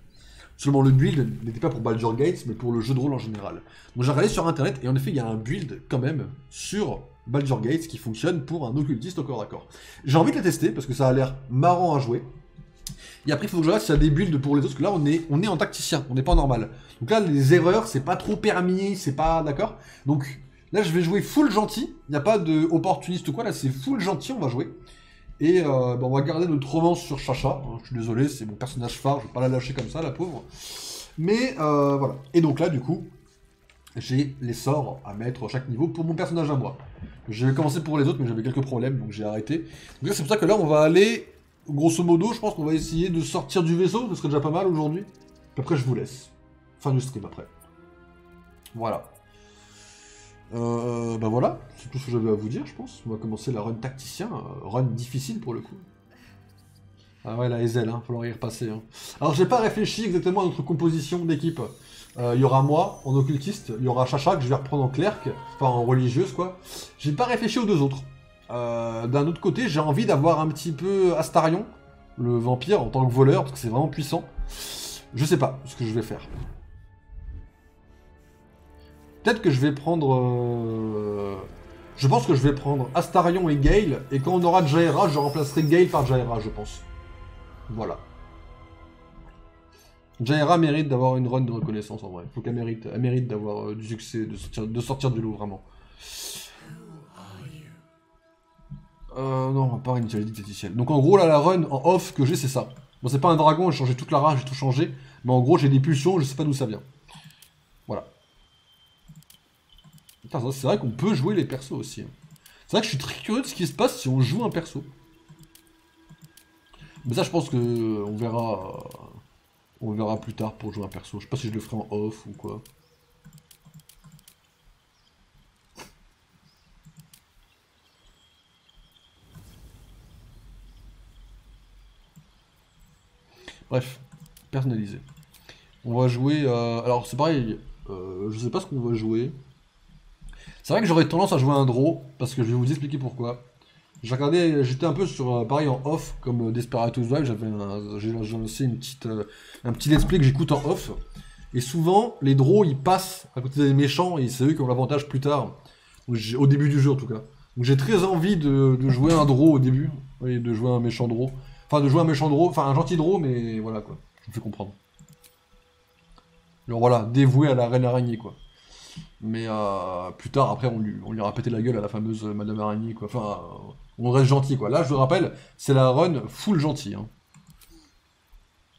Seulement le build n'était pas pour Baldur's Gate, mais pour le jeu de rôle en général. Donc j'ai regardé sur internet, et en effet, il y a un build, quand même, sur Baldur's Gate qui fonctionne pour un occultiste au corps à corps. J'ai envie de le tester, parce que ça a l'air marrant à jouer. Et après, il faut que je regarde s'il y a des builds pour les autres, parce que là, on est en tacticien, on n'est pas en normal. Donc là, les erreurs, c'est pas trop permis, c'est pas... D'accord? Donc là, je vais jouer full gentil, il n'y a pas de opportuniste ou quoi, là, c'est full gentil, on va jouer. Et bah, on va garder notre romance sur Chacha, hein, je suis désolé, c'est mon personnage phare, je vais pas la lâcher comme ça, la pauvre. Mais voilà. Et donc là, du coup, j'ai les sorts à mettre à chaque niveau pour mon personnage à moi. Je vais commencer pour les autres, mais j'avais quelques problèmes, donc j'ai arrêté. Donc c'est pour ça que là, on va aller... Grosso modo, je pense qu'on va essayer de sortir du vaisseau, ce serait déjà pas mal aujourd'hui. Puis après, je vous laisse. Fin du stream après. Voilà. Bah voilà, c'est tout ce que j'avais à vous dire, je pense. On va commencer la run tacticien, run difficile pour le coup. Ah ouais, la Ezel, hein, falloir y repasser. Hein. Alors, j'ai pas réfléchi exactement à notre composition d'équipe. Il y aura moi, en occultiste, il y aura Chacha, que je vais reprendre en clerc, enfin en religieuse, quoi. J'ai pas réfléchi aux deux autres. D'un autre côté, j'ai envie d'avoir un petit peu Astarion, le vampire, en tant que voleur, parce que c'est vraiment puissant. Je sais pas ce que je vais faire. Peut-être que je vais prendre... Je pense que je vais prendre Astarion et Gale, et quand on aura Jaira, je remplacerai Gale par Jaira, je pense. Voilà. Jaira mérite d'avoir une run de reconnaissance, en vrai. Faut qu'elle mérite d'avoir du succès, de sortir du lot, vraiment. Non, pas une dualité tacticienne. Donc en gros, là, la run en off que j'ai, c'est ça. Bon, c'est pas un dragon, j'ai changé toute la rage, j'ai tout changé. Mais en gros, j'ai des pulsions, je sais pas d'où ça vient. Voilà. Putain, c'est vrai qu'on peut jouer les persos aussi. Hein. C'est vrai que je suis très curieux de ce qui se passe si on joue un perso. Mais ça, je pense que on verra plus tard pour jouer un perso. Je sais pas si je le ferai en off ou quoi. Bref, personnalisé. On va jouer... alors c'est pareil, je sais pas ce qu'on va jouer. C'est vrai que j'aurais tendance à jouer un draw, parce que je vais vous expliquer pourquoi. J'ai regardé, j'étais un peu sur, pareil en off, comme Desperados Drive, j'ai lancé un petit let's play que j'écoute en off. Et souvent, les draws, ils passent à côté des méchants, et c'est eux qui ont l'avantage plus tard. Au début du jeu, en tout cas. Donc j'ai très envie de jouer un draw au début, et de jouer un méchant draw. Enfin, de jouer un méchant draw, enfin un gentil draw, mais voilà quoi, je me fais comprendre. Alors voilà, dévoué à la reine araignée quoi. Mais plus tard, après, on lui aura pété la gueule à la fameuse Madame Araignée quoi. Enfin, on reste gentil quoi. Là, je vous rappelle, c'est la run full gentil. Hein.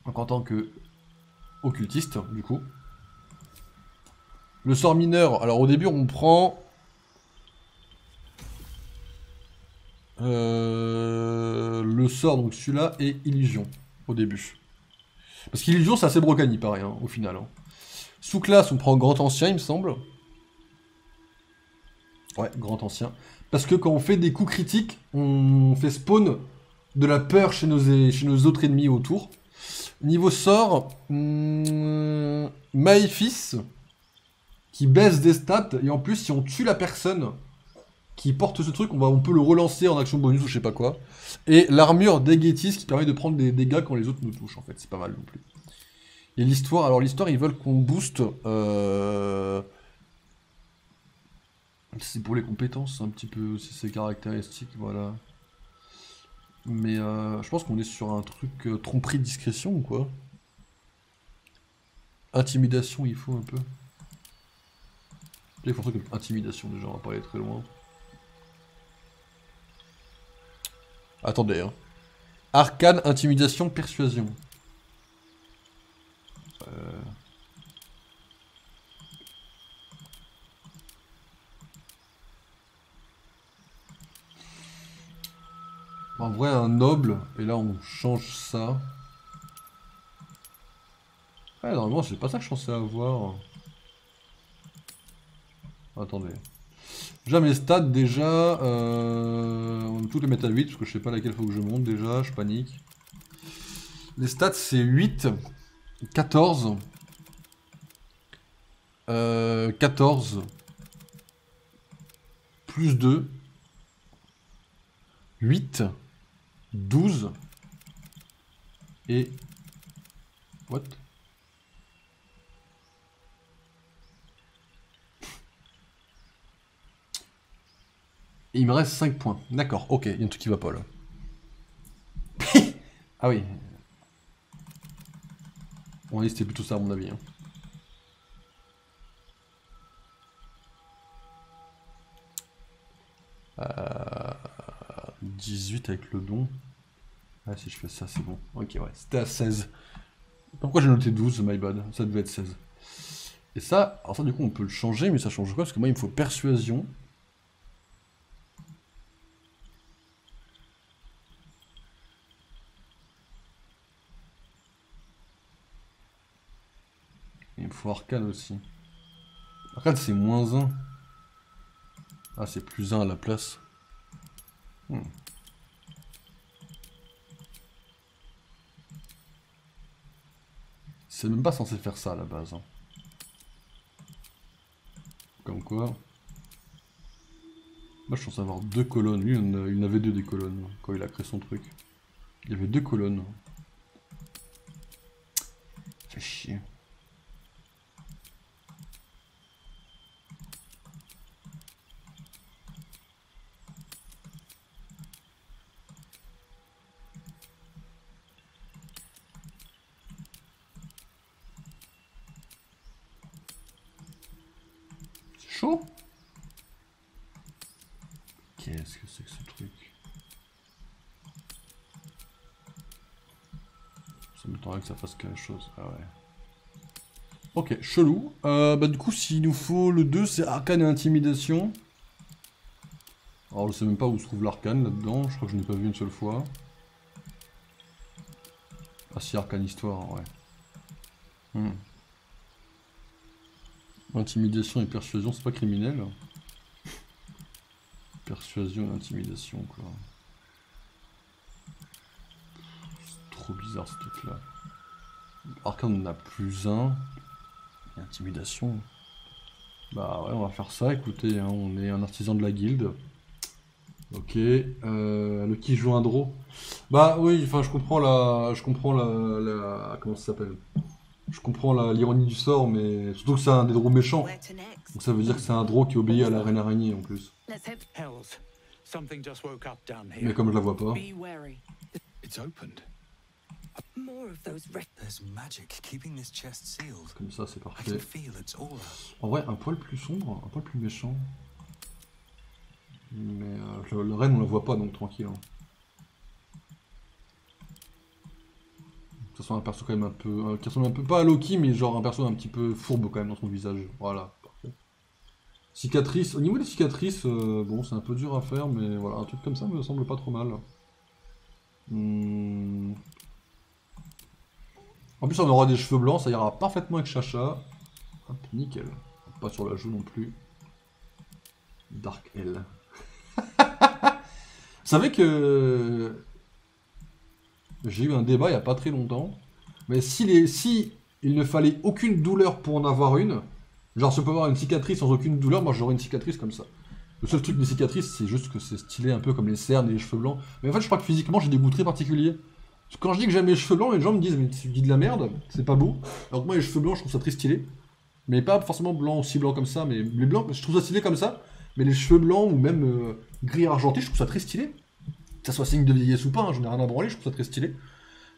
Donc en tant que occultiste, du coup. Le sort mineur, alors au début on prend... le sort, donc celui-là, et illusion, au début. Parce qu'illusion c'est assez brocani pareil, hein, au final. Hein. Sous-classe, on prend grand ancien, il me semble. Ouais, grand ancien. Parce que quand on fait des coups critiques, on fait spawn de la peur chez nos autres ennemis autour. Niveau sort, Maléfice, qui baisse des stats, et en plus, si on tue la personne qui porte ce truc, on peut le relancer en action bonus ou je sais pas quoi. Et l'armure d'Aegetis qui permet de prendre des dégâts quand les autres nous touchent, en fait, c'est pas mal non plus. Et l'histoire, alors l'histoire, ils veulent qu'on booste... C'est pour les compétences, un petit peu, c'est ses caractéristiques, voilà. Mais je pense qu'on est sur un truc tromperie de discrétion ou quoi. Intimidation, il faut un peu. Il faut un truc comme intimidation déjà, on va pas aller très loin. Attendez, hein. Arcane, intimidation, persuasion. En vrai, un noble, et là on change ça. Ouais, normalement, c'est pas ça que je pensais avoir. Attendez. Déjà, mes stats, déjà, on va toutes les mettre à 8, parce que je sais pas laquelle faut que je monte déjà, je panique. Les stats, c'est 8, 14, 14, plus 2, 8, 12, et... What? Et il me reste 5 points. D'accord, ok, il y a un truc qui va pas là. Ah oui. Bon, c'était plutôt ça à mon avis. Hein. 18 avec le don. Ah, si je fais ça, c'est bon. Ok, ouais, c'était à 16. Pourquoi j'ai noté 12, my bad? Ça devait être 16. Et ça, alors ça, du coup, on peut le changer, mais ça change quoi? Parce que moi, il me faut persuasion. Il me faut arcane aussi. Arcane, c'est moins 1. Ah, c'est plus 1 à la place. C'est même pas censé faire ça à la base. Hein. Comme quoi. Moi je pense avoir 2 colonnes. Lui il en avait 2 des colonnes quand il a créé son truc. Il y avait 2 colonnes. Fait chier. C'est chaud. Qu'est-ce que c'est que ce truc? Ça m'étonnerait que ça fasse quelque chose. Ah ouais. Ok, chelou. Bah du coup, s'il nous faut le 2, c'est arcane et intimidation. Alors je sais même pas où se trouve l'arcane là-dedans. Je crois que je n'ai pas vu une seule fois. Ah si, arcane histoire, ouais. Intimidation et persuasion, c'est pas criminel. Persuasion et intimidation, quoi. C'est trop bizarre ce truc-là. Arcane, on a plus 1. Et intimidation. Bah ouais, on va faire ça, écoutez, hein, on est un artisan de la guilde. Ok, le qui joue un draw. Bah oui, enfin je comprends comment ça s'appelle. Je comprends l'ironie du sort, mais surtout que c'est un des draws méchants. Donc ça veut dire que c'est un draw qui obéit à la reine araignée en plus. Mais comme je la vois pas. Comme ça, c'est parfait. En vrai, un poil plus sombre, un poil plus méchant. Mais la reine, on la voit pas, donc tranquille. Hein. De toute façon, un perso quand même un peu... qui ressemble un peu, pas à Loki, mais genre un perso un petit peu fourbe quand même dans son visage. Voilà. Cicatrices. Au niveau des cicatrices, bon, c'est un peu dur à faire, mais voilà, un truc comme ça me semble pas trop mal. En plus, on aura des cheveux blancs, ça ira parfaitement avec Chacha. Hop, nickel. Pas sur la joue non plus. Dark L. Vous savez que j'ai eu un débat il n'y a pas très longtemps. Mais si il ne fallait aucune douleur pour en avoir une, genre si on peut avoir une cicatrice sans aucune douleur, moi j'aurais une cicatrice comme ça. Le seul truc des cicatrices, c'est juste que c'est stylé un peu comme les cernes et les cheveux blancs. Mais en fait, je crois que physiquement, j'ai des goûts très particuliers. Quand je dis que j'aime les cheveux blancs, les gens me disent mais tu dis de la merde, c'est pas beau. Alors que moi, les cheveux blancs, je trouve ça très stylé. Mais pas forcément blanc, aussi blanc comme ça, mais les blancs, je trouve ça stylé comme ça. Mais les cheveux blancs ou même gris argenté, je trouve ça très stylé. Que ça soit signe de vieillesse ou pas, hein, j'en ai rien à branler, je trouve ça très stylé.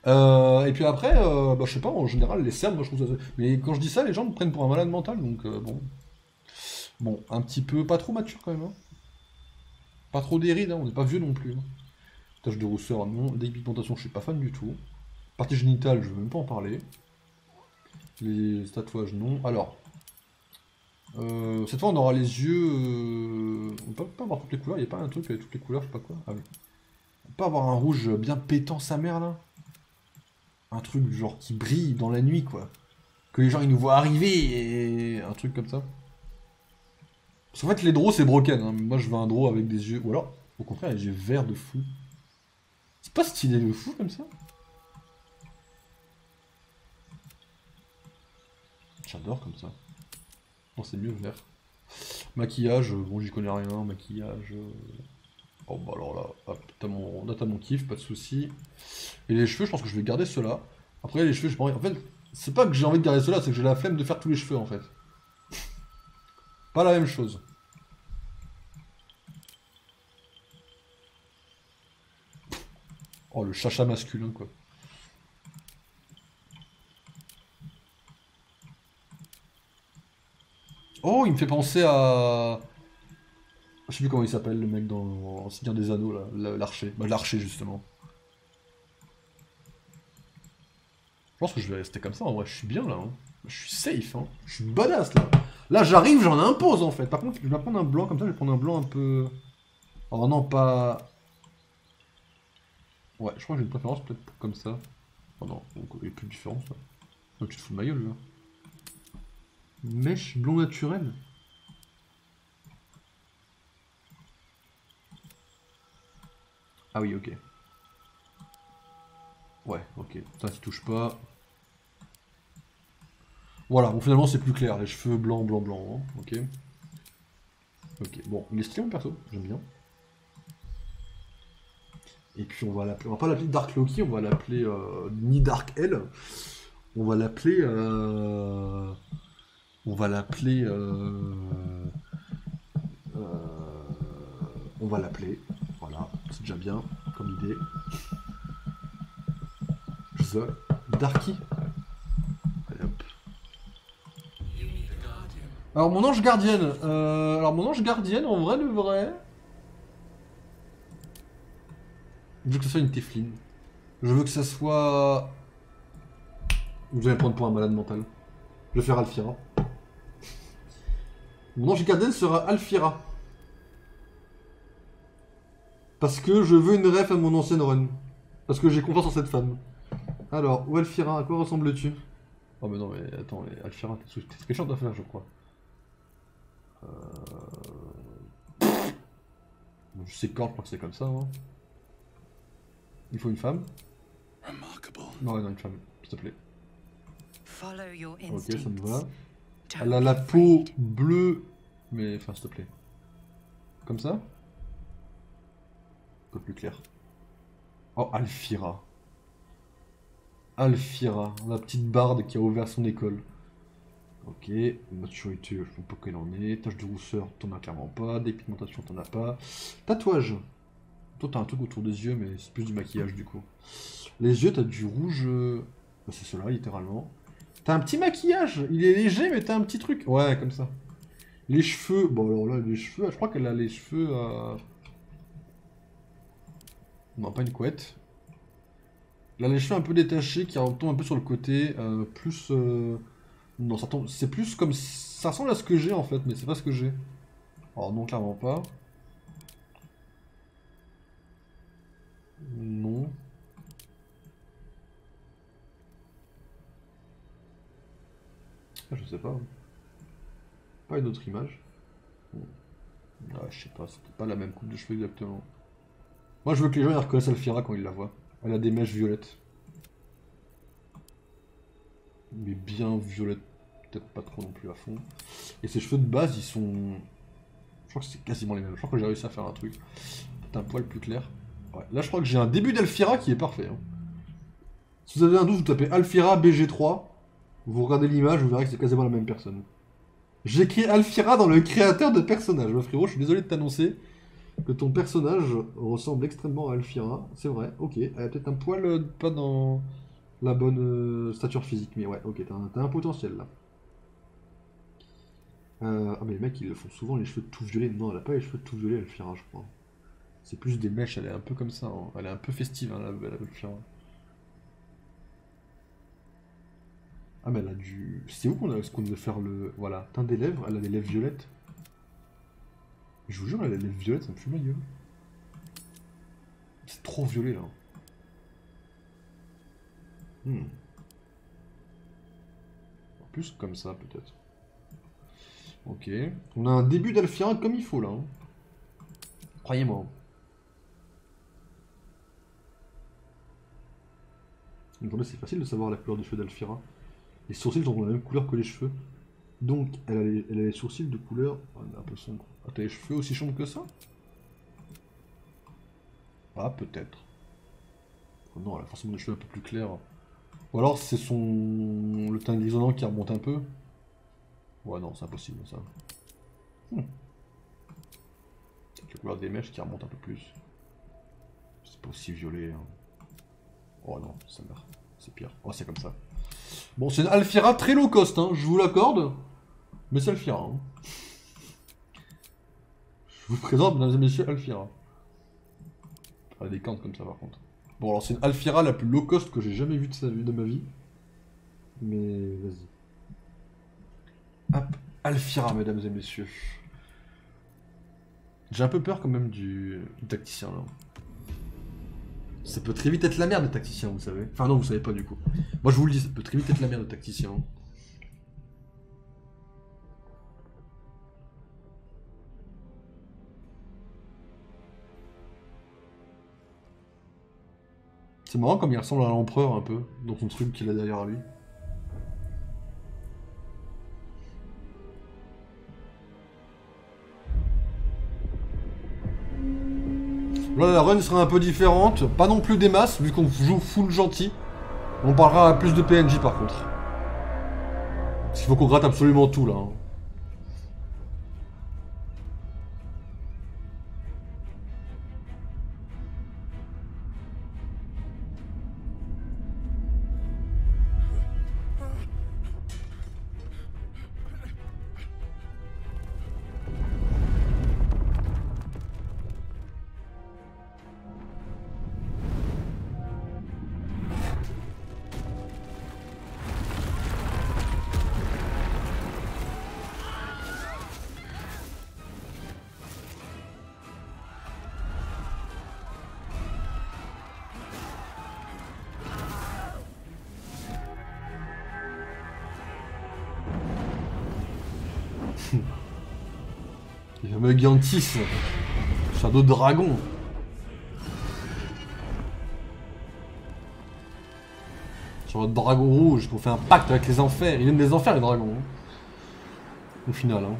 Et puis après, bah, je sais pas, en général, les cernes, moi je trouve ça. Mais quand je dis ça, les gens me prennent pour un malade mental, donc bon. Bon, un petit peu, pas trop mature quand même. Hein. Pas trop des rides, hein, on n'est pas vieux non plus. Hein. Tache de rousseur, non. Dépigmentation, je suis pas fan du tout. Partie génitale, je veux même pas en parler. Les tatouages, non. Alors, cette fois, on aura les yeux. On peut pas avoir toutes les couleurs. Il n'y a pas un truc avec toutes les couleurs, je sais pas quoi. Ah oui. On peut pas avoir un rouge bien pétant sa mère là. Un truc genre qui brille dans la nuit quoi. Que les gens ils nous voient arriver et un truc comme ça. Parce qu'en fait, les draws c'est broken. Hein. Moi, je veux un draw avec des yeux. Ou alors, au contraire, les yeux verts de fou. C'est pas stylé de fou comme ça. J'adore comme ça. Non, c'est mieux vert. Maquillage, bon, j'y connais rien. Maquillage. Oh, bah alors là, hop, là t'as mon kiff, pas de soucis. Et les cheveux, je pense que je vais garder ceux-là. Après, les cheveux, je En fait, c'est pas que j'ai envie de garder ceux-là, c'est que j'ai la flemme de faire tous les cheveux en fait. Pas la même chose. Oh, le chacha masculin, quoi. Oh, il me fait penser à... Je sais plus comment il s'appelle, le mec dans Seigneur des Anneaux, là, l'archer. Bah, l'archer, justement. Je pense que je vais rester comme ça, en vrai, je suis bien, là. Hein. Je suis safe, hein. Je suis badass, là. Là, j'arrive, j'en impose, en fait. Par contre, je vais prendre un blanc, comme ça, je vais prendre un blanc un peu... Oh non, pas... Ouais, je crois que j'ai une préférence peut-être pour comme ça. Oh non, donc il n'y a plus de différence, là. Non, tu te fous de ma gueule, là. Mèche blond naturel. Ah oui, ok. Ouais, ok. Ça, tu touches pas. Voilà, bon, finalement, c'est plus clair. Les cheveux blancs, blancs, blancs. Hein. Ok. Ok, bon, il est stylé, mon perso. J'aime bien. Et puis, on va l'appeler... On va pas l'appeler Dark Loki, on va l'appeler... ni Dark L. On va l'appeler... On va l'appeler... On va l'appeler... Voilà, c'est déjà bien, comme idée. The Darky. Allez, hop. Alors mon ange gardienne, en vrai de vrai, je veux que ce soit une Teflin. Je veux que ça soit... Vous allez me prendre pour un malade mental. Je vais faire Alfira. Mon ange gardienne sera Alfira. Parce que je veux une ref à mon ancienne run. Parce que j'ai confiance en cette femme. Alors, où Alfira, à quoi ressembles-tu? Oh mais non mais attends, Alfira, t'es méchante à faire je crois. Bon, je sais quand, je crois que c'est comme ça. Hein. Il faut une femme. Non, non, une femme, s'il te plaît. Ok, ça me va. Elle a la peau bleue, mais enfin, s'il te plaît. Comme ça? Un peu plus clair. Oh, Alfira. Alfira, la petite barde qui a ouvert son école. Ok, maturité, je sais pas qu'elle en est. Tache de rousseur, t'en as clairement pas. Dépigmentation, t'en as pas. Tatouage. Toi, t'as un truc autour des yeux, mais c'est plus du maquillage du coup. Les yeux, t'as du rouge. Bah, c'est cela, littéralement. T'as un petit maquillage. Il est léger, mais t'as un petit truc. Ouais, comme ça. Les cheveux. Bon, alors là, les cheveux. Je crois qu'elle a les cheveux. Non, pas une couette. Là, les cheveux un peu détachés qui tombent un peu sur le côté. Plus. Non, ça tombe. C'est plus comme. Ça ressemble à ce que j'ai en fait, mais c'est pas ce que j'ai. Alors non, clairement pas. Non. Ah, je sais pas. Pas une autre image. Bon. Ah, je sais pas, c'était pas la même coupe de cheveux exactement. Moi je veux que les gens ils reconnaissent Alfira quand ils la voient. Elle a des mèches violettes. Mais bien violettes, peut-être pas trop non plus à fond. Et ses cheveux de base ils sont... Je crois que c'est quasiment les mêmes. Je crois que j'ai réussi à faire un truc. Peut-être un poil plus clair. Ouais. Là je crois que j'ai un début d'Alfira qui est parfait. Hein. Si vous avez un doute, vous tapez Alfira BG3. Vous regardez l'image, vous verrez que c'est quasiment la même personne. J'ai créé Alfira dans le créateur de personnage. Bah, frérot, je suis désolé de t'annoncer que ton personnage ressemble extrêmement à Alfira. C'est vrai, ok. Elle a peut-être un poil pas dans la bonne stature physique, mais ouais, ok, t'as un potentiel là. Ah, mais les mecs ils le font souvent les cheveux tout violets. Non, elle a pas les cheveux tout violets, Alfira, je crois. C'est plus des mèches, elle est un peu comme ça. Hein. Elle est un peu festive, hein, la Alfira. Ah, mais elle a du. C'est où qu'on devait faire le. Voilà, teint des lèvres, elle a des lèvres violettes. Je vous jure, elle a des lèvres violettes, ça me fume la gueule. C'est trop violet là. Hmm. Plus comme ça peut-être. Ok. On a un début d'Alfira comme il faut là. Hein. Croyez-moi. Attendez, c'est facile de savoir la couleur des cheveux d'Alfira. Les sourcils sont de la même couleur que les cheveux. Donc, elle a les sourcils de couleur un peu sombre. Ah, t'as les cheveux aussi sombres que ça? Ah, peut-être. Oh non, elle a forcément des cheveux un peu plus clairs. Ou alors, c'est le teint grisonnant qui remonte un peu. Ouais, non, c'est impossible ça. La couleur des mèches qui remonte un peu plus. C'est pas aussi violet. Hein. Oh non, ça meurt. C'est pire. Oh, c'est comme ça. Bon, c'est une Alfira très low cost, hein, je vous l'accorde. Mais c'est Alfira. Hein. Je vous présente, mesdames et messieurs, Alfira. Elle a des cantes comme ça, par contre. Bon, alors c'est une Alfira la plus low cost que j'ai jamais vue de ma vie. Mais vas-y. Hop, Alfira, mesdames et messieurs. J'ai un peu peur quand même du tacticien, là. Ça peut très vite être la merde, le tacticien, vous savez. Enfin non, vous savez pas du coup. Moi je vous le dis, ça peut très vite être la merde, le tacticien. C'est marrant comme il ressemble à l'empereur un peu, dans son truc qu'il a derrière lui. Là la run sera un peu différente, pas non plus des masses, vu qu'on joue full gentil. On parlera à plus de PNJ par contre. Parce qu'il faut qu'on gratte absolument tout là. Hein. Il y a Megantis, Shadow Dragon. Sur notre dragon rouge, qu'on fait un pacte avec les enfers. Ils viennent des enfers les dragons. Hein. Au final. Hein.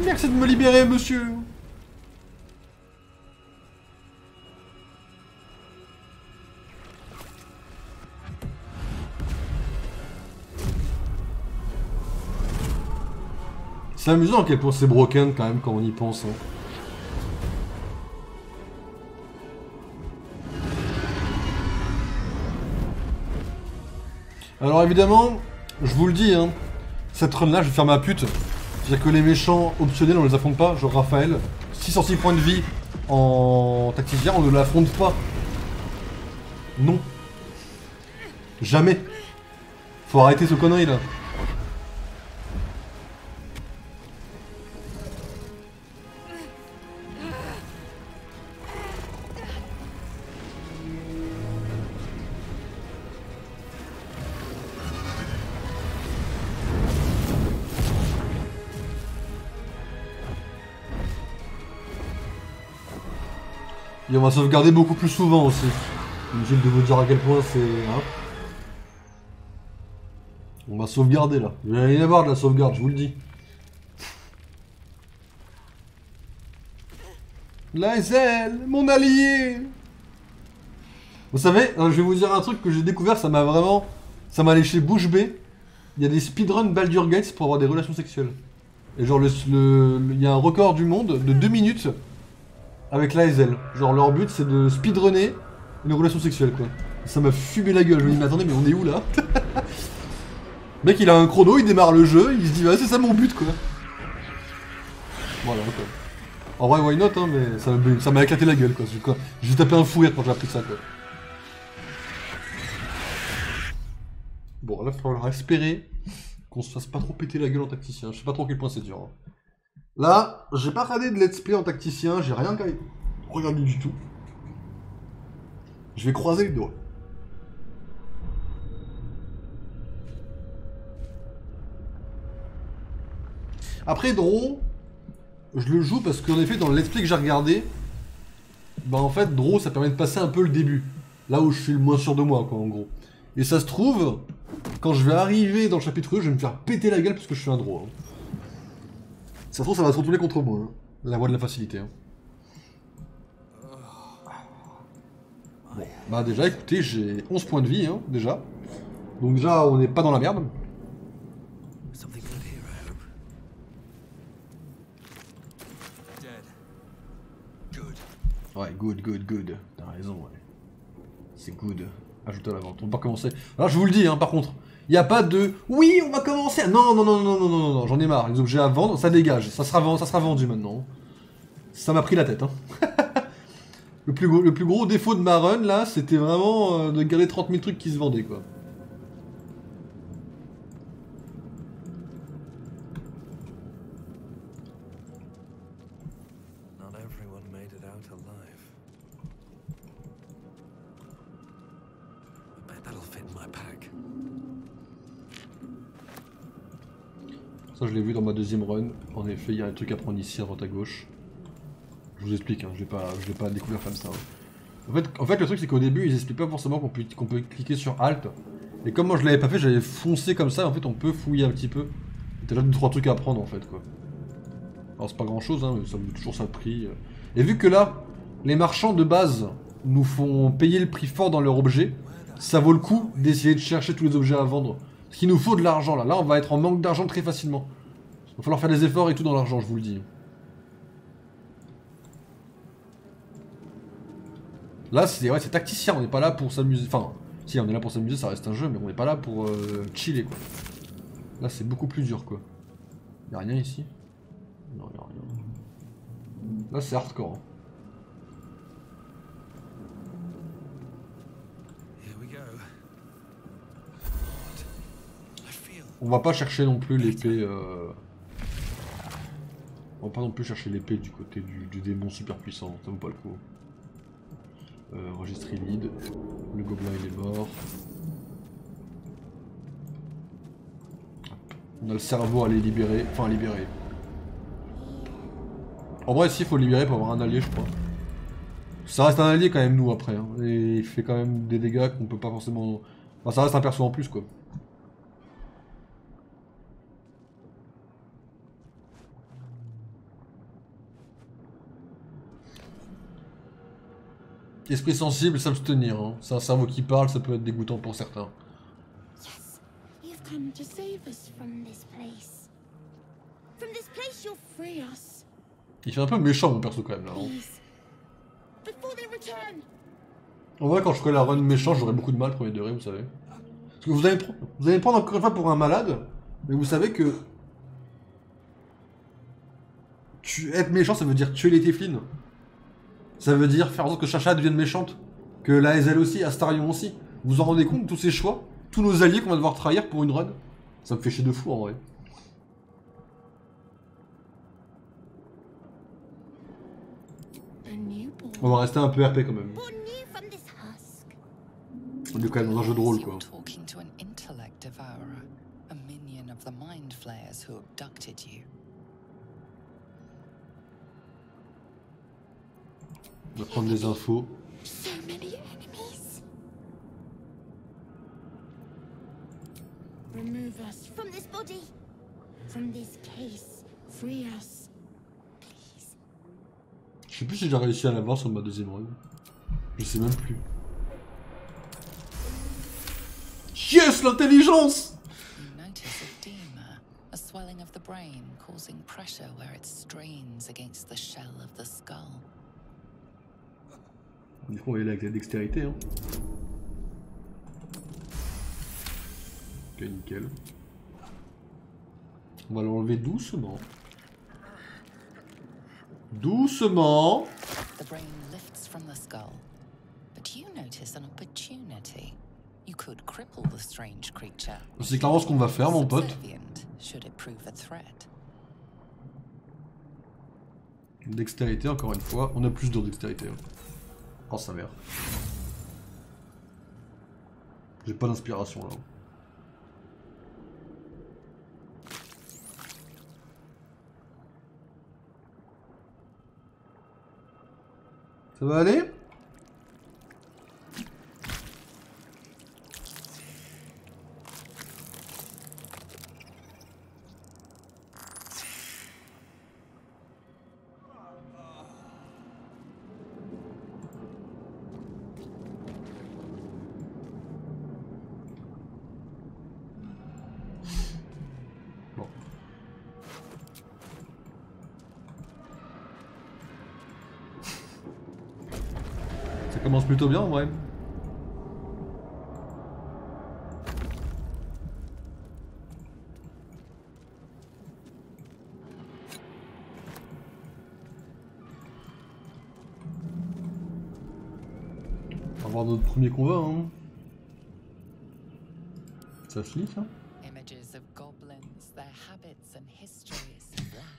Merci de me libérer, monsieur. C'est amusant à quel point c'est broken quand même quand on y pense. Hein. Alors évidemment, je vous le dis, hein, cette run là, je vais faire ma pute. C'est-à-dire que les méchants optionnels, on les affronte pas. Genre Raphaël, 606 points de vie en tacticien, on ne l'affronte pas. Non. Jamais. Faut arrêter ce connerie là. Et on va sauvegarder beaucoup plus souvent aussi. Inutile de vous dire à quel point c'est... Hein, on va sauvegarder là. Il va y avoir de la sauvegarde, je vous le dis. Lae'zel, mon allié. Vous savez, je vais vous dire un truc que j'ai découvert, ça m'a vraiment... Ça m'a léché bouche bée. Il y a des speedruns Baldur's Gate pour avoir des relations sexuelles. Et genre, il y a un record du monde de 2 minutes avec Lae'zel. Genre, leur but c'est de speedrunner une relation sexuelle quoi. Ça m'a fumé la gueule, je me dis mais attendez mais on est où là? Le mec il a un chrono, il démarre le jeu, il se dit ouais c'est ça mon but quoi. Voilà quoi. En vrai why not hein mais ça m'a éclaté la gueule quoi. J'ai tapé un fou rire quand j'ai appris ça quoi. Bon là il va falloir espérer qu'on se fasse pas trop péter la gueule en tacticien, je sais pas trop à quel point c'est dur. Hein. Là, j'ai pas regardé de let's play en tacticien, j'ai rien regardé du tout. Je vais croiser les doigts. Après, Draw, je le joue parce qu'en effet, dans le let's play que j'ai regardé, bah en fait, Draw, ça permet de passer un peu le début. Là où je suis le moins sûr de moi, quoi, en gros. Et ça se trouve, quand je vais arriver dans le chapitre 2, je vais me faire péter la gueule parce que je suis un Draw. Hein. Ça se trouve, ça va se retourner contre moi, hein. La voie de la facilité. Hein. Bon, bah déjà, écoutez, j'ai 11 points de vie, hein, déjà. Donc déjà, on n'est pas dans la merde. Ouais, good. T'as raison, ouais. C'est good. Ajoute à la vente. On va pas commencer. Alors, je vous le dis, hein, par contre, il n'y a pas de... Oui, on va commencer. Non, j'en ai marre. Les objets à vendre, ça dégage. Ça sera vendu maintenant. Ça m'a pris la tête, hein. Le plus gros défaut de ma run, là, c'était vraiment de garder 30 000 trucs qui se vendaient, quoi. Ça, je l'ai vu dans ma deuxième run. En effet, il y a un truc à prendre ici, à droite à gauche. Je vous explique, hein, je vais pas découvrir comme ça. Hein. En fait, le truc, c'est qu'au début, ils expliquent pas forcément qu'on peut cliquer sur Alt. Et comme moi, je l'avais pas fait, j'avais foncé comme ça. En fait, on peut fouiller un petit peu. T'as là 2-3 trucs à apprendre, en fait, quoi. Alors, c'est pas grand-chose, hein, mais ça me met toujours ça de prix. Et vu que là, les marchands de base nous font payer le prix fort dans leur objet, ça vaut le coup d'essayer de chercher tous les objets à vendre. Parce qu'il nous faut de l'argent, là. Là, on va être en manque d'argent très facilement. Il va falloir faire des efforts et tout dans l'argent, je vous le dis. Là, c'est tacticien, on n'est pas là pour s'amuser. Enfin, si, on est là pour s'amuser, ça reste un jeu, mais on n'est pas là pour chiller, quoi. Là, c'est beaucoup plus dur, quoi. Y'a rien ici? Non, y'a rien. Là, c'est hardcore. Hein. On va pas chercher non plus l'épée. On va pas non plus chercher l'épée du côté du démon super puissant, ça vaut pas le coup. Registre lead, le gobelin il est mort. On a le cerveau à les libérer, enfin à libérer. En vrai, si, il faut le libérer pour avoir un allié, je crois. Ça reste un allié quand même, nous, après. Hein. Et il fait quand même des dégâts qu'on peut pas forcément... Enfin, ça reste un perso en plus, quoi. Esprit sensible, s'abstenir. Hein. C'est un cerveau qui parle, ça peut être dégoûtant pour certains. Yes, you've come to save us from this place. From this place, you'll free us. Il fait un peu méchant mon perso quand même là. Hein. Before they return. En vrai, quand je ferais la run méchant, j'aurais beaucoup de mal premier degré, vous savez. Parce Parce que vous allez me prendre encore une fois pour un malade, mais vous savez que... Être méchant, ça veut dire tuer les Teflin. Ça veut dire faire en sorte que Chacha devienne méchante. Que la Hazel aussi, Astarion aussi. Vous vous en rendez compte de tous ces choix? Tous nos alliés qu'on va devoir trahir pour une run? Ça me fait chier de fou en vrai. On va rester un peu RP quand même. On est quand même dans un jeu de rôle quoi. On va prendre des infos. Remove us from this body, from this case. Free us, please. Je sais plus si j'ai réussi à l'avoir sur ma deuxième run. Je sais même plus. Yes, l'intelligence! You notice edema, a swelling of the brain causing pressure where it strains against the shell of the skull. Du coup, on va y aller avec la dextérité. Hein. Ok, nickel. On va l'enlever doucement. Doucement. The brain lifts from the skull, but you notice an opportunity. You could cripple the strange creature. C'est clairement ce qu'on va faire, mon pote. Should it prove a threat. Dextérité, encore une fois. On a plus de dextérité. Hein. Oh, sa mère. J'ai pas d'inspiration là. Ça va aller? Bon. Ça commence plutôt bien en vrai. On va voir notre premier combat. Hein. Ça se lit ça?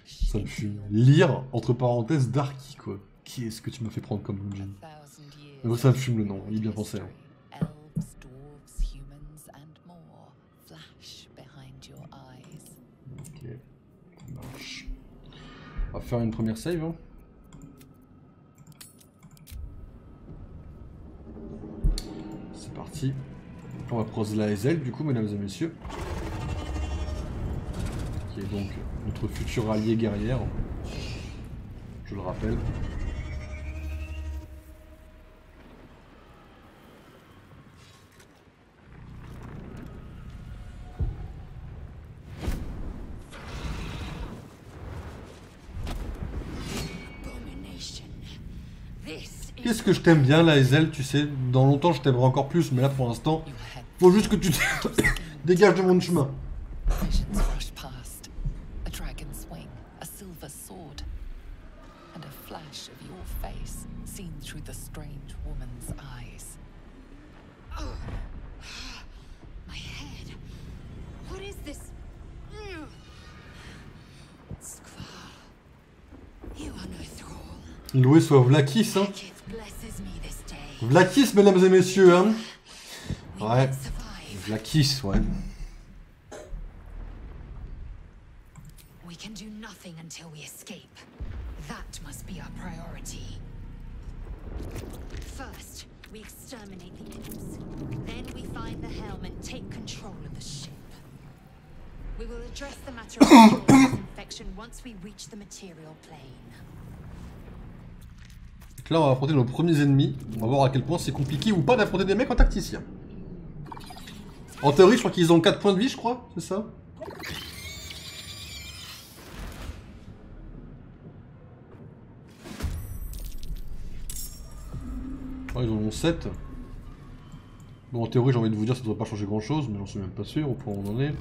Ça me fume. Lire, entre parenthèses, Darky quoi. Qui est-ce que tu m'as fait prendre comme Lunjin? Mais ça me fume le nom, il est bien pensé. Hein. Ok, ça marche. On va faire une première save. Hein. C'est parti. On va croiser la Hazel du coup, mesdames et messieurs. Qui est donc notre futur allié guerrière. Je le rappelle. Qu'est-ce que je t'aime bien, la Hazel, tu sais. Dans longtemps, je t'aimerai encore plus, mais là, pour l'instant, faut juste que tu dégages de mon chemin. Loué soit Vlakis, hein. Vlakis, mesdames et messieurs, hein. Ouais. Vlakis, ouais. We can do nothing until we escape. That must be our priority. First, we exterminate the imps. Then we find the helm and take control of the ship. We will address the matter of this infection once we reach the material plane. Donc là, on va affronter nos premiers ennemis. On va voir à quel point c'est compliqué ou pas d'affronter des mecs en tacticien. En théorie, je crois qu'ils ont 4 points de vie, je crois, c'est ça? Oh, ils en ont 7. Bon, en théorie, j'ai envie de vous dire, ça devrait pas changer grand chose, mais j'en suis même pas sûr au point où on en est.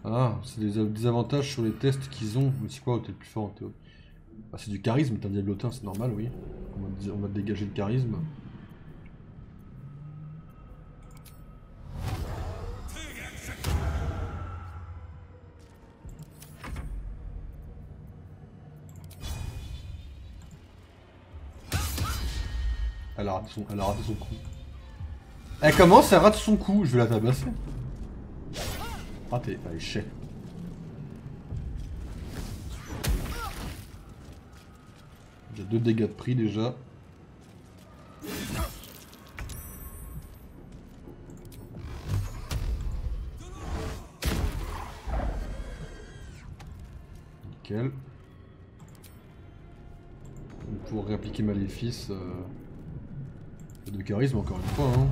Ah, c'est des avantages sur les tests qu'ils ont. Mais c'est quoi, t'es le plus fort en théorie? Ah, c'est du charisme, t'es un diablotin, c'est normal, oui. On va te dégager le charisme. Elle a raté son coup. Elle commence, elle rate son coup, je vais la tabasser. Raté, allez, chais. J'ai 2 dégâts de prix déjà. Nickel. Pour réappliquer Maléfice. De charisme encore une fois. Hein.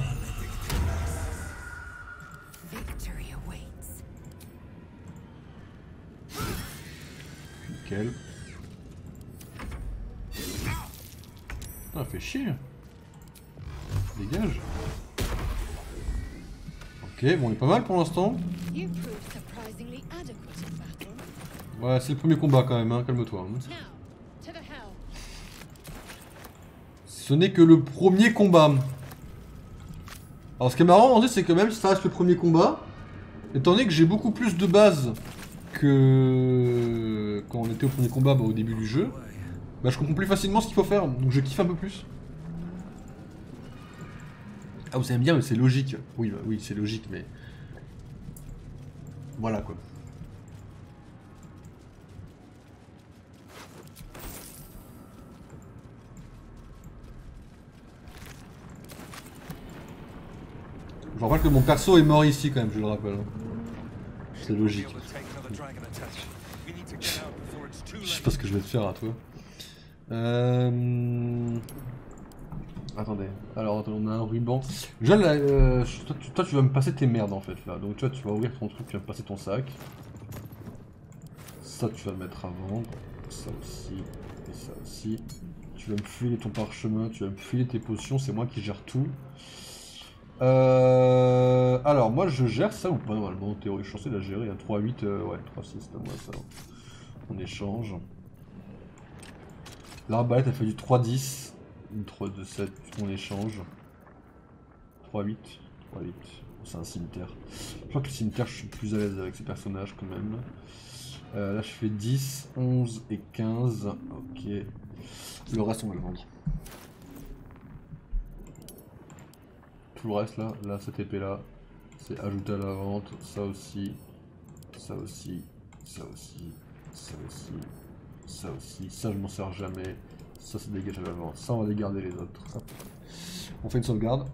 Nickel. Putain, fait chier. Dégage. Ok, bon, il est pas mal pour l'instant. Ouais, c'est le premier combat quand même, hein. Calme-toi. Hein. Ce n'est que le premier combat. Alors ce qui est marrant en fait, c'est que même si ça reste le premier combat, étant donné que j'ai beaucoup plus de base que quand on était au premier combat au début du jeu, bah je comprends plus facilement ce qu'il faut faire, donc je kiffe un peu plus. Ah vous allez me dire mais c'est logique. Oui, bah, oui c'est logique mais... Voilà quoi. Je rappelle que mon perso est mort ici quand même, je le rappelle. C'est logique. Je sais pas ce que je vais te faire à toi. Attendez, alors on a un ruban. Toi tu vas me passer tes merdes en fait là. Donc tu vas ouvrir ton truc, tu vas me passer ton sac. Ça tu vas le mettre à vendre. Ça aussi. Et ça aussi. Tu vas me filer ton parchemin, tu vas me filer tes potions, c'est moi qui gère tout. Alors moi je gère ça ou pas normalement en théorie, je suis censé la gérer à 3-8, ouais 3-6 c'est moi ça. On échange. L'arbalète elle fait du 3-10, une 3-2-7, on échange. 3-8, 3-8, c'est un cimetière. Je crois que le cimetière je suis plus à l'aise avec ces personnages quand même. Là je fais 10, 11 et 15, ok. Le reste on va le vendre. Tout le reste là cette épée là, c'est ajouter à la vente, ça aussi, ça aussi, ça aussi, ça aussi, ça aussi, ça je m'en sers jamais, ça c'est dégagé à la vente, ça on va les garder les autres. Hop. On fait une sauvegarde.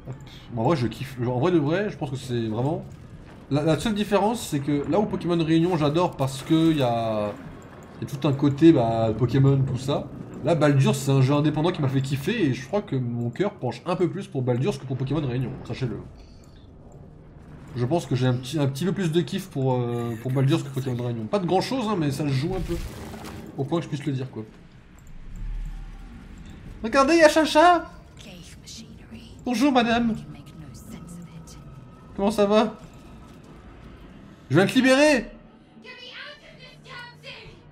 Hop. En vrai je kiffe, en vrai de vrai je pense que c'est vraiment... La seule différence c'est que là où Pokémon Réunion j'adore parce que y a tout un côté bah, Pokémon tout ça. Là, Baldur's, c'est un jeu indépendant qui m'a fait kiffer et je crois que mon cœur penche un peu plus pour Baldur's que pour Pokémon Réunion, sachez-le. Je pense que j'ai un petit peu plus de kiff pour Baldur's que Pokémon Réunion. Pas de grand chose, hein, mais ça se joue un peu. Au point que je puisse le dire, quoi. Regardez, il y a Chacha! Bonjour, madame! Comment ça va? Je viens te libérer!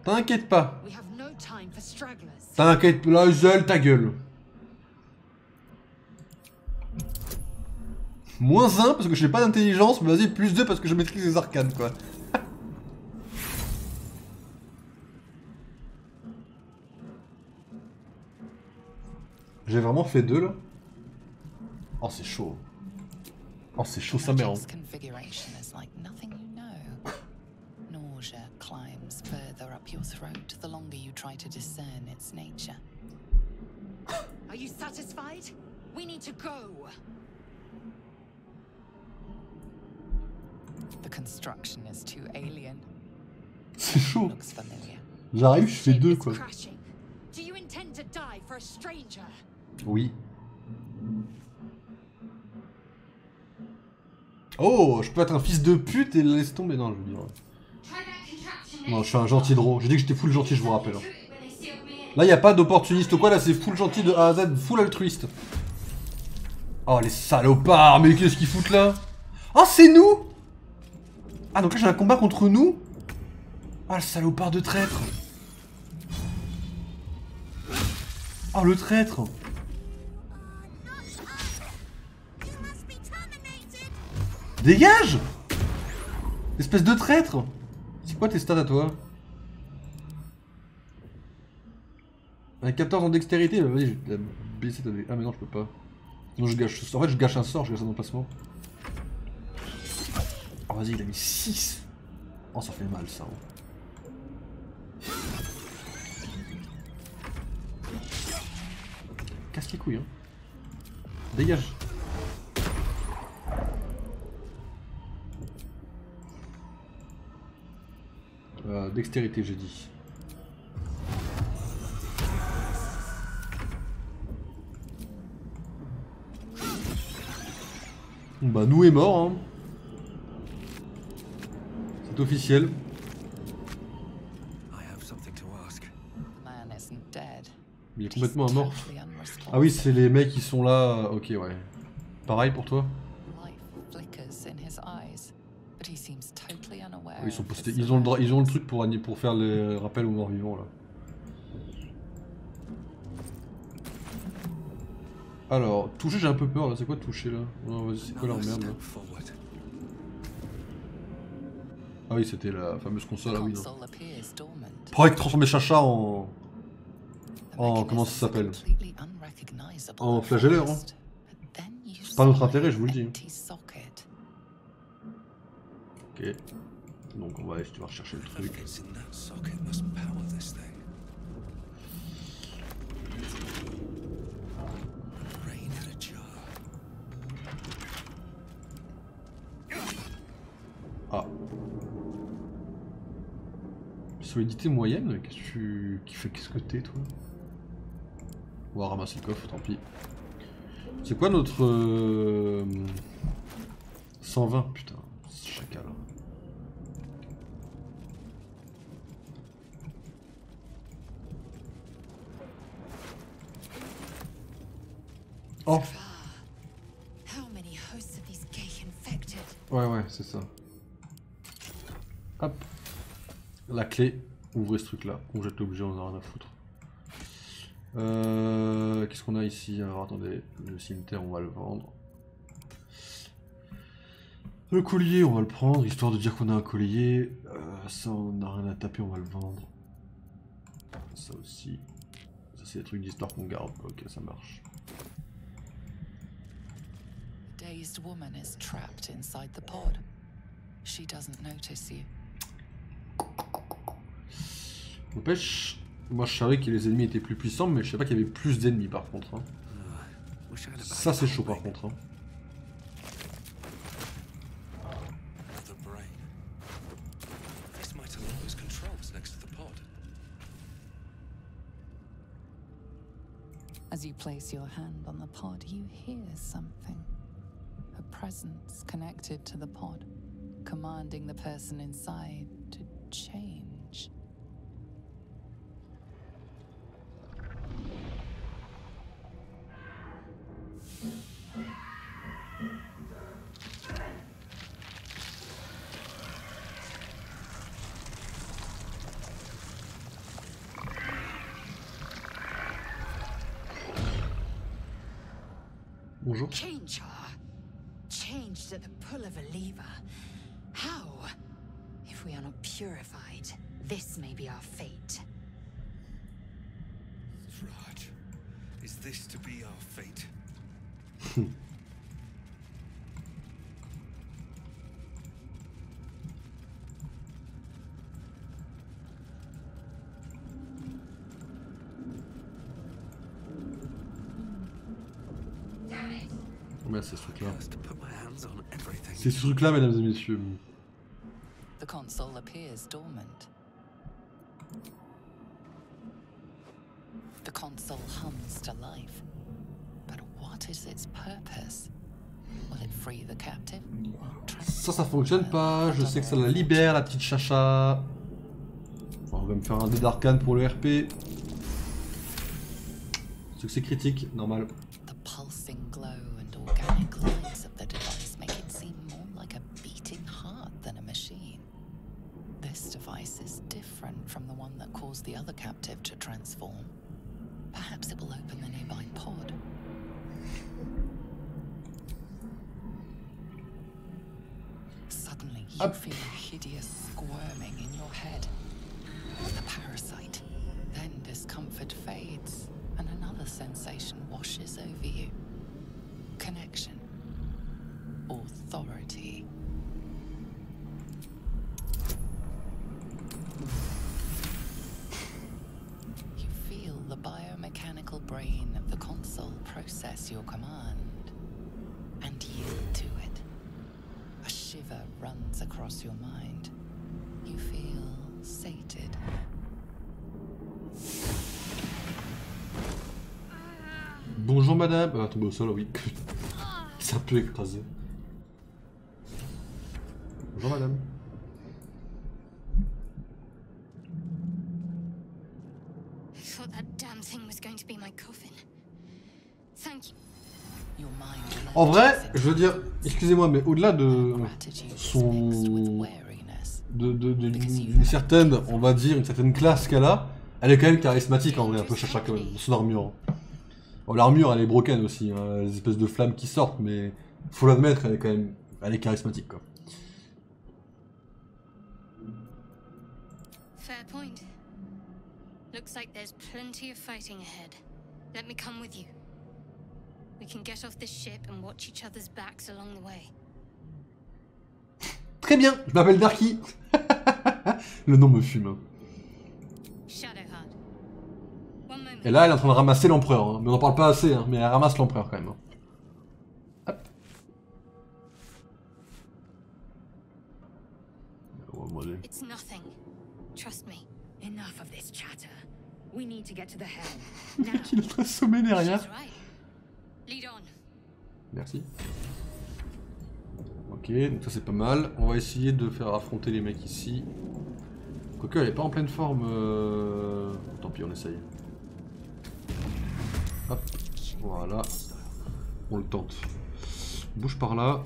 T'inquiète pas. T'inquiète pas, Zel, ta gueule. Moins 1 parce que j'ai pas d'intelligence, mais vas-y, plus 2 parce que je maîtrise les arcanes, quoi. J'ai vraiment fait 2 là. Oh, c'est chaud. Oh, c'est chaud, ça merde. Nausea climbs further up your throat the longer you try to discern its nature. Are you satisfied? We need to go. The construction is too alien. C'est chaud. Looks familiar. J'arrive, je fais 2 quoi. Do you intend to die for a stranger? Oui. Oh, je peux être un fils de pute et le laisser tomber. Non, je veux dire. Non, je suis un gentil drôle. J'ai dit que j'étais full gentil, je vous rappelle. Là, y a pas d'opportuniste ou quoi, là, c'est full gentil de A à Z, full altruiste. Oh, les salopards, mais qu'est-ce qu'ils foutent là? Oh, c'est nous! Ah, donc là, j'ai un combat contre nous? Ah, le salopard de traître. Oh, le traître. Dégage! Espèce de traître! C'est quoi tes stats à toi? Un 14 en dextérité, bah vas-y, je vais baisser ta... Ah mais non, je peux pas. Non, je gâche... En fait, je gâche un sort, je gâche un emplacement. Oh vas-y, il a mis 6. Oh, ça fait mal, ça. Casse les couilles, hein. Dégage. Dextérité, j'ai dit. Bah, nous est mort, hein. C'est officiel. Il est complètement amorphe. Ah oui, c'est les mecs qui sont là. Ok, ouais. Pareil pour toi? Ils sont postés. Ils ont le truc pour faire les rappels aux morts vivants là. Alors, toucher, j'ai un peu peur là. C'est quoi toucher là? Non, vas-y, c'est quoi leur merde là? Ah oui, c'était la fameuse console, ah oui, non. Pareil que transformer Chacha en... comment ça s'appelle? En flagelleur, hein. C'est pas notre intérêt, je vous le dis. Ok. Donc on va aller, tu vas rechercher le truc. Ah. Solidité moyenne? Qu'est-ce que t'es, toi? On va ramasser le coffre, tant pis. C'est quoi notre... 120, putain. Chacal. Oh! Ouais, c'est ça. Hop. La clé. Ouvrez ce truc-là. On jette l'objet, on en a rien à foutre. Qu'est-ce qu'on a ici? Alors attendez, le cimetière on va le vendre. Le collier on va le prendre, histoire de dire qu'on a un collier. Ça on n'a rien à taper, on va le vendre. Ça aussi. Ça c'est des trucs d'histoire qu'on garde, ok ça marche. Dazed woman is trapped inside the pod. She doesn't notice you. N'empêche, moi je savais que les ennemis étaient plus puissants, mais je savais pas qu'il y avait plus d'ennemis par contre. Hein. Ça c'est chaud par contre. Hein. As you place your hand on the pod, you hear something. A presence connected to the pod, commanding the person inside to change. Bonjour. Change her. Changed at the pull of a lever. How? If we are not purified, this may be our fate. Raj, is this to be our fate? Combien c'est ce truc-là? C'est ce truc-là, mesdames et messieurs. The console appears dormant. The console hums to life. But what is its purpose? Will it free the captive? Ça fonctionne pas. Je sais que ça la libère, la petite chacha. Enfin, on va me faire un dé d'arcane pour le RP. Succès critique, normal. The pulsing glow and organic lights of the device make it seem more like a beating heart than a machine. This device is different from the one that caused the other captive to transform. Perhaps it will open the nearby pod. Suddenly, you feel a hideous squirming in your head. The parasite. Then discomfort fades, and another sensation washes over you. Connection. Authority. You feel the biomechanical brain of the console process your command and yield to it. A shiver runs across your mind. You feel sated. Bonjour madame. Ah, tombé au sol, oui. Il s'est un peu écrasé. Bonjour madame. I thought that damn thing was going to be my coffin. Thank you. Your mind En vrai, lurches je veux dire, excusez-moi, mais au-delà de gratitude is son... mixed with wariness. d'une certaine, on va dire, une certaine classe qu'elle a, elle est quand même charismatique en vrai, un peu chacha quand même, son armure. Bon, l'armure elle est broken aussi, hein, les espèces de flammes qui sortent, mais faut l'admettre, elle est quand même, elle est charismatique quoi. Fair point. Looks like there's plenty of fighting ahead. Let me come with you. We can get off this ship and watch each other's backs along the way. Très bien, je m'appelle Darky. Le nom me fume. Hein. Shadowheart. One moment. Et là elle est en train de ramasser l'empereur, hein. Mais on n'en parle pas assez, hein. Mais elle ramasse l'empereur quand même. Hein. Hop. Oh, mon Dieu. It's nothing. Trust me. Enough of this chatter. We need to get to the helm. Le mec il est très sommé derrière. She's right. Lead on. Merci. Ok, donc ça c'est pas mal. On va essayer de faire affronter les mecs ici. Quoique elle est pas en pleine forme. Tant pis, on essaye. Hop, voilà. On le tente. On bouge par là.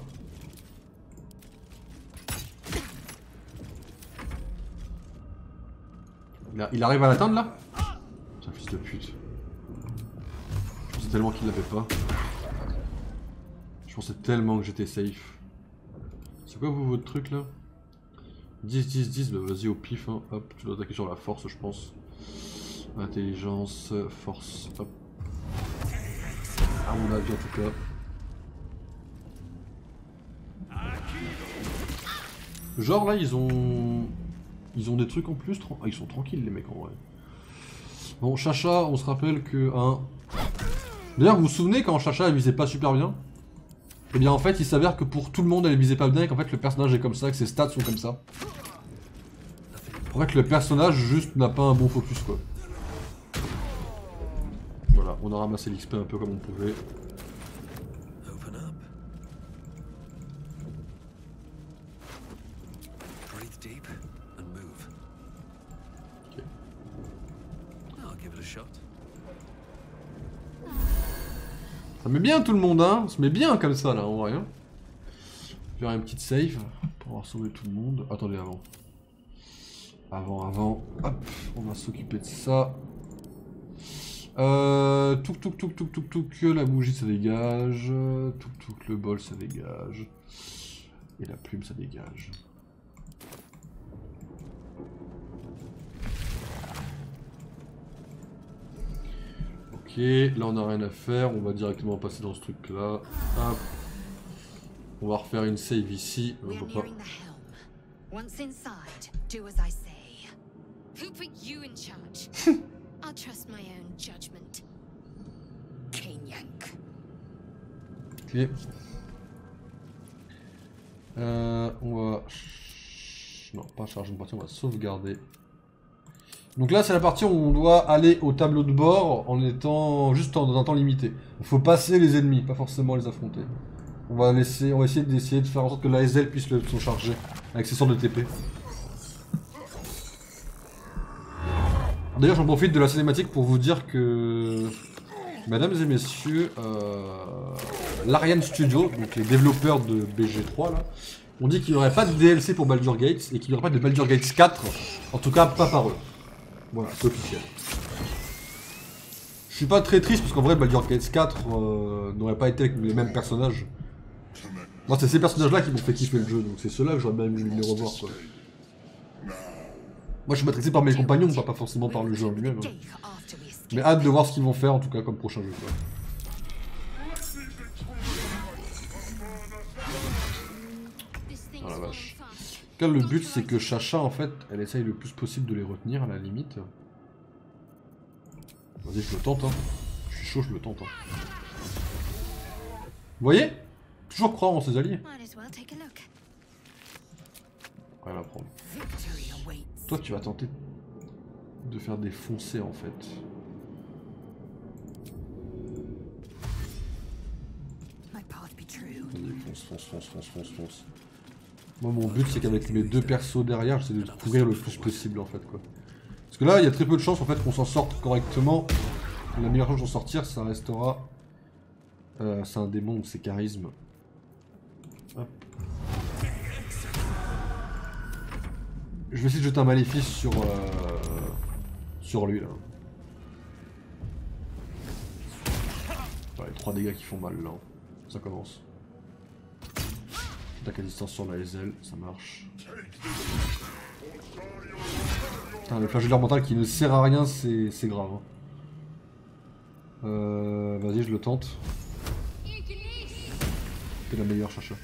Il arrive à l'atteindre là? C'est un fils de pute. Je pensais tellement qu'il l'avait pas. Je pensais tellement que j'étais safe. C'est quoi vous votre truc là? 10, 10, 10, bah vas-y au pif, hein. Hop, tu dois attaquer sur la force je pense. Intelligence, force, hop. À mon avis en tout cas. Genre là ils ont des trucs en plus, ah, ils sont tranquilles les mecs en vrai. Bon Chacha, on se rappelle que D'ailleurs vous vous souvenez quand Chacha elle visait pas super bien? Et bien en fait il s'avère que pour tout le monde elle visait pas bien et qu'en fait le personnage est comme ça, que ses stats sont comme ça. En fait le personnage juste n'a pas un bon focus quoi. Voilà, on a ramassé l'XP un peu comme on pouvait. Open up. Breathe deep and move. Ok. I'll give it a shot. Ça met bien tout le monde hein, on se met bien comme ça là en vrai. Hein. Faire une petite save pour pouvoir sauver tout le monde. Attendez avant. Avant. Hop, on va s'occuper de ça. Touk, la bougie ça dégage. Touk, le bol ça dégage. Et la plume ça dégage. Ok, là on n'a rien à faire, on va directement passer dans ce truc là. Hop. On va refaire une save ici. On We are peut pas. nearing the helm. Once inside, do as I say. Who put you in charge? I'll trust my own judgment. Kanyank. Ok. On va... Non, pas charger une partie, on va sauvegarder. Donc là, c'est la partie où on doit aller au tableau de bord en étant juste dans un temps limité. Il faut passer les ennemis, pas forcément les affronter. On va essayer de faire en sorte que l'ASL puisse s'en charger avec ses sorts de TP. D'ailleurs, j'en profite de la cinématique pour vous dire que, mesdames et messieurs, l'Ariane Studio, donc les développeurs de BG3 là, ont dit qu'il n'y aurait pas de DLC pour Baldur's Gate et qu'il n'y aurait pas de Baldur's Gate 4, en tout cas pas par eux. Voilà, c'est officiel. Je suis pas très triste parce qu'en vrai Baldur's Gate 4 n'aurait pas été avec les mêmes personnages. Moi c'est ces personnages là qui m'ont fait kiffer le jeu, donc c'est ceux-là que j'aurais bien aimé les revoir quoi. Moi je suis matrixé par mes compagnons, pas forcément par le jeu en lui-même. Hein. Mais hâte de voir ce qu'ils vont faire en tout cas comme prochain jeu quoi. Oh la vache. Le but c'est que Chacha en fait, elle essaye le plus possible de les retenir à la limite. Vas-y je le tente hein. Je suis chaud, je le tente hein. Vous voyez? Toujours croire en ses alliés. Rien à prendre. Toi tu vas tenter de faire des foncés en fait. Vas-y fonce. Moi mon but c'est qu'avec mes deux persos derrière j'essaie de couvrir le plus possible en fait quoi. Parce que là il y a très peu de chances en fait qu'on s'en sorte correctement. La meilleure chose d'en sortir ça restera... c'est un démon donc c'est charisme. Hop. Je vais essayer de jeter un maléfice sur lui là. Les 3 dégâts qui font mal là. Ça commence. Attaque à distance sur la SL, ça marche. Putain, le flagelleur mental qui ne sert à rien, c'est grave. Hein. Vas-y, je le tente. T'es la meilleure, Chacha.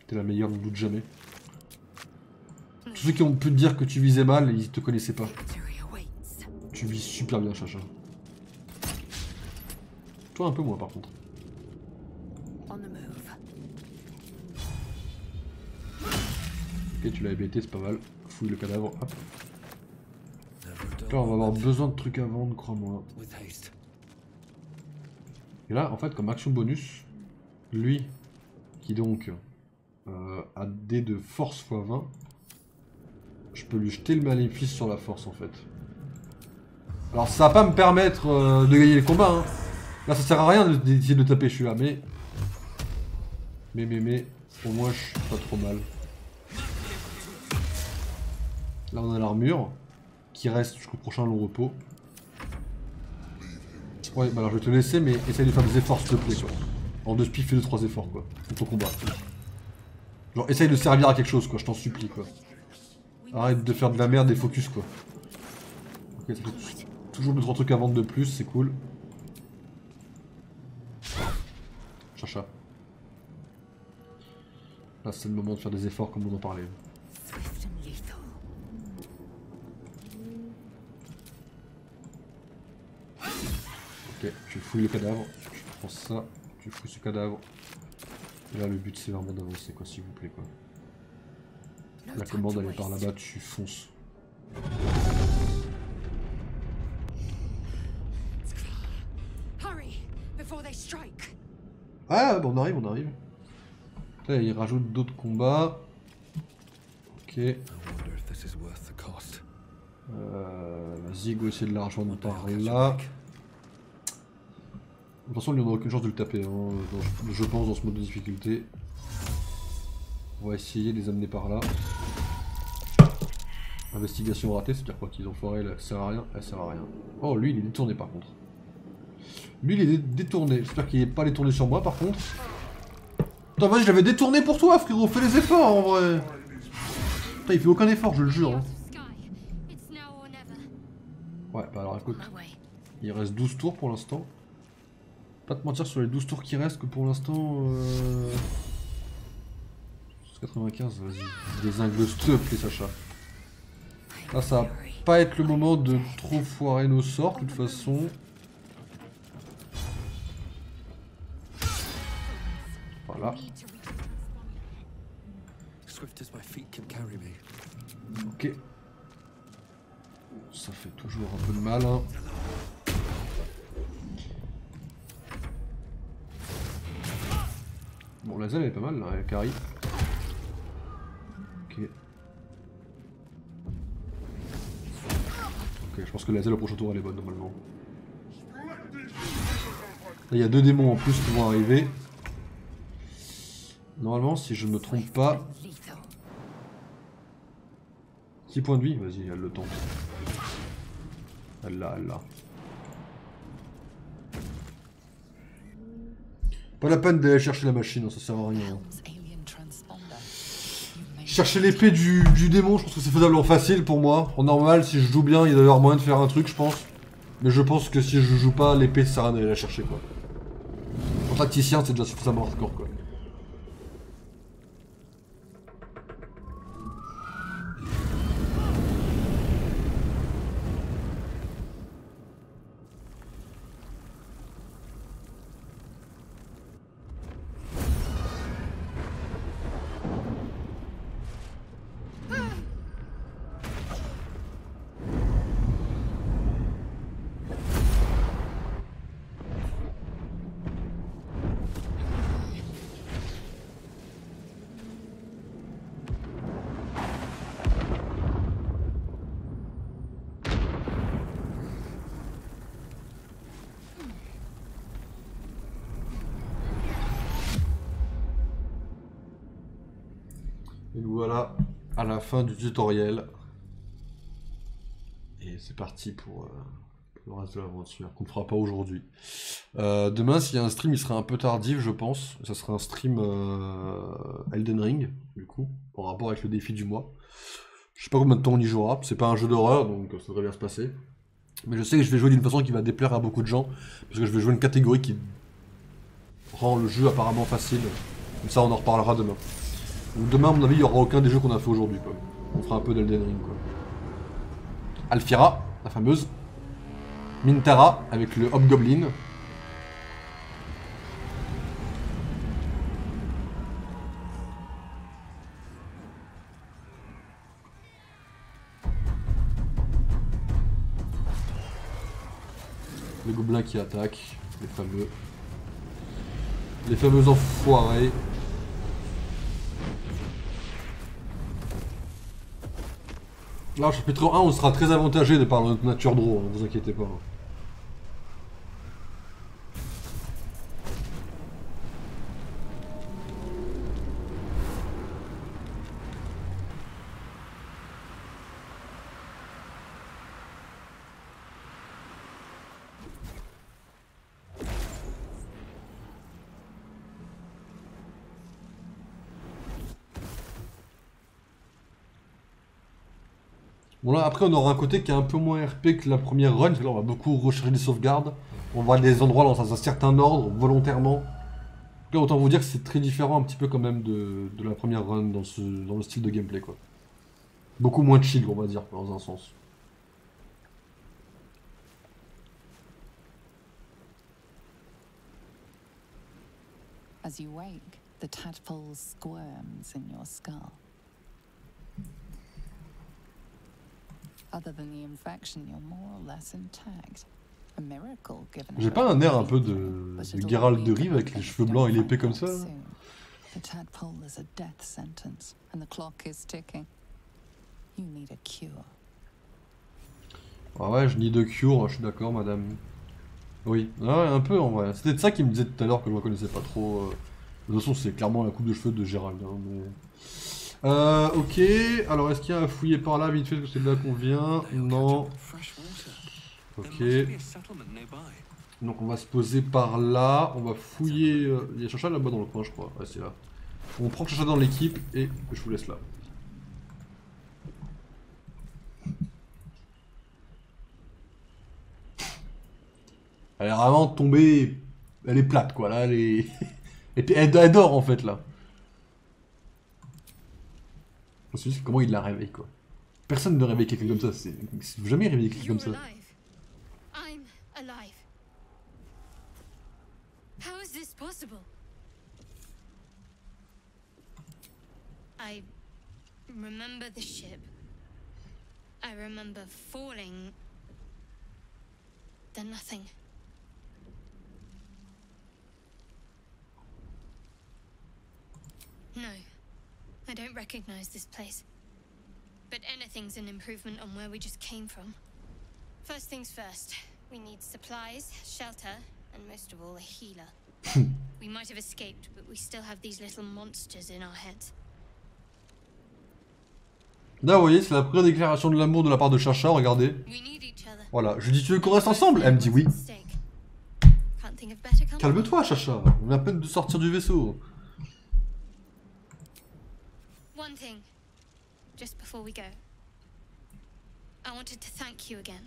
T'es la meilleure, ne doute jamais. Tous ceux qui ont pu te dire que tu visais mal, ils te connaissaient pas. Tu vises super bien, Chacha. Toi un peu moins par contre. Ok, tu l'as hébété, c'est pas mal. Fouille le cadavre, hop. Là, on va avoir besoin de trucs à vendre, crois-moi. Et là, en fait, comme action bonus, lui, qui donc a dé de force x 20, je peux lui jeter le maléfice sur la force, en fait. Alors, ça va pas me permettre de gagner les combats, hein. Là, ça sert à rien d'essayer de taper celui-là, mais, au moins, je suis pas trop mal. Là on a l'armure qui reste jusqu'au prochain long repos. Ouais bah alors je vais te laisser mais essaye de faire des efforts s'il te plaît quoi. En 2 spies fais 2-3 efforts quoi. Pour ton combat. Genre essaye de servir à quelque chose quoi, je t'en supplie quoi. Arrête de faire de la merde et focus quoi. Ok ça fait toujours 2-3 trucs à vendre de plus, c'est cool. Chacha. Là c'est le moment de faire des efforts comme on en parlait. Ok, tu fouilles le cadavre, je prends ça, tu fouilles ce cadavre. Et là le but c'est vraiment d'avancer quoi, s'il vous plaît quoi. La commande elle est par là-bas, tu fonces. Ah bon on arrive. Là il rajoute d'autres combats. Ok. Vas-y go essayer de la rejoindre par là. De toute façon, il n'y en a aucune chance de le taper, hein, je pense, dans ce mode de difficulté. On va essayer de les amener par là. Investigation ratée, c'est-à-dire quoi qu'ils ont foiré, elle sert à rien, elle sert à rien. Oh, lui, il est détourné par contre. Lui, il est détourné. J'espère qu'il n'est pas détourné sur moi par contre. Attends, vas-y, je l'avais détourné pour toi, frérot, fais les efforts en vrai. Putain, il fait aucun effort, je le jure. Hein. Ouais, bah alors écoute, il reste 12 tours pour l'instant. Pas te mentir sur les 12 tours qui restent que pour l'instant 95, vas-y, dézingue s'il te plaît Sacha. Là ça va pas être le moment de trop foirer nos sorts de toute façon. Voilà. Ok. Ça fait toujours un peu de mal hein. Bon, la zèle elle est pas mal là, avec Harry. Ok. Ok, je pense que la zèle au prochain tour elle est bonne normalement. Là il y a 2 démons en plus qui vont arriver. Normalement, si je ne me trompe pas. 6 points de vie, vas-y, elle le tente. Elle l'a. Pas la peine d'aller chercher la machine, hein, ça sert à rien. Chercher l'épée du démon, je pense que c'est faisablement facile pour moi. En normal, si je joue bien, il doit y avoir moyen de faire un truc, je pense. Mais je pense que si je joue pas, l'épée, ça sert à rien d'aller la chercher, quoi. En tacticien, c'est déjà suffisamment hardcore, quoi. Et nous voilà à la fin du tutoriel. Et c'est parti pour le reste de l'aventure, qu'on ne fera pas aujourd'hui. Demain, s'il y a un stream, il sera un peu tardif, je pense. Ça sera un stream Elden Ring, du coup, en rapport avec le défi du mois. Je sais pas combien de temps on y jouera. C'est pas un jeu d'horreur, donc ça devrait bien se passer. Mais je sais que je vais jouer d'une façon qui va déplaire à beaucoup de gens, parce que je vais jouer une catégorie qui rend le jeu apparemment facile. Comme ça, on en reparlera demain. Donc demain, à mon avis, il n'y aura aucun des jeux qu'on a fait aujourd'hui, quoi. On fera un peu d'Elden Ring, quoi. Alfira, la fameuse. Mintara, avec le Hobgoblin. Les gobelins qui attaquent, les fameux. Les fameux enfoirés. Là, chapitre 1, on sera très avantagé de par notre nature draw, ne vous inquiétez pas. Bon là, après on aura un côté qui est un peu moins RP que la première run, parce que là on va beaucoup rechercher des sauvegardes. On va des endroits dans un certain ordre, volontairement. Là autant vous dire que c'est très différent un petit peu quand même de la première run dans le style de gameplay, quoi. Beaucoup moins chill, on va dire, dans un sens. As you wake, the tadpole squirms in your skull. Other than the infection, you're more or less intact. A miracle given. J'ai pas un air un peu de Geralt de Rive avec les cheveux blancs et l'épée comme ça? The tadpole is a death sentence, and the clock is ticking. You need a cure. Ah ouais, je nie de cure, je suis d'accord, madame. Oui, ah ouais, un peu en vrai. C'était de ça qu'il me disait tout à l'heure que je ne reconnaissais pas trop. De toute façon, c'est clairement la coupe de cheveux de Gérald. Hein, mais... ok, alors est-ce qu'il y a à fouiller par là vite fait, parce que c'est de là qu'on vient? Non. Ok. Donc on va se poser par là, on va fouiller... Il y a Chacha là-bas dans le coin, je crois. Ouais, c'est là. On prend Chacha dans l'équipe et je vous laisse là. Elle est vraiment tombée... Elle est plate, quoi, là, elle est... Et puis elle dort, en fait, là. Je me suis dit, comment il la réveille, quoi. Personne ne réveille quelqu'un comme ça, c'est jamais réveillé quelqu'un comme ça. I'm alive. How is this possible? I remember the ship. I remember falling. Then nothing. No, I don't recognize this place. But anything's an improvement on where we just came from. First things first, we need supplies, shelter, and most of all, a healer. We might have escaped, but we still have these little monsters in our heads. Là, vous voyez, c'est la première déclaration de l'amour de la part de Chacha, regardez. We need each other. Voilà, je lui dis, tu veux qu'on reste ensemble? Elle me dit oui. Can't think of better company. Calme-toi, Chacha, on vient à peine de sortir du vaisseau. One thing, just before we go. I wanted to thank you again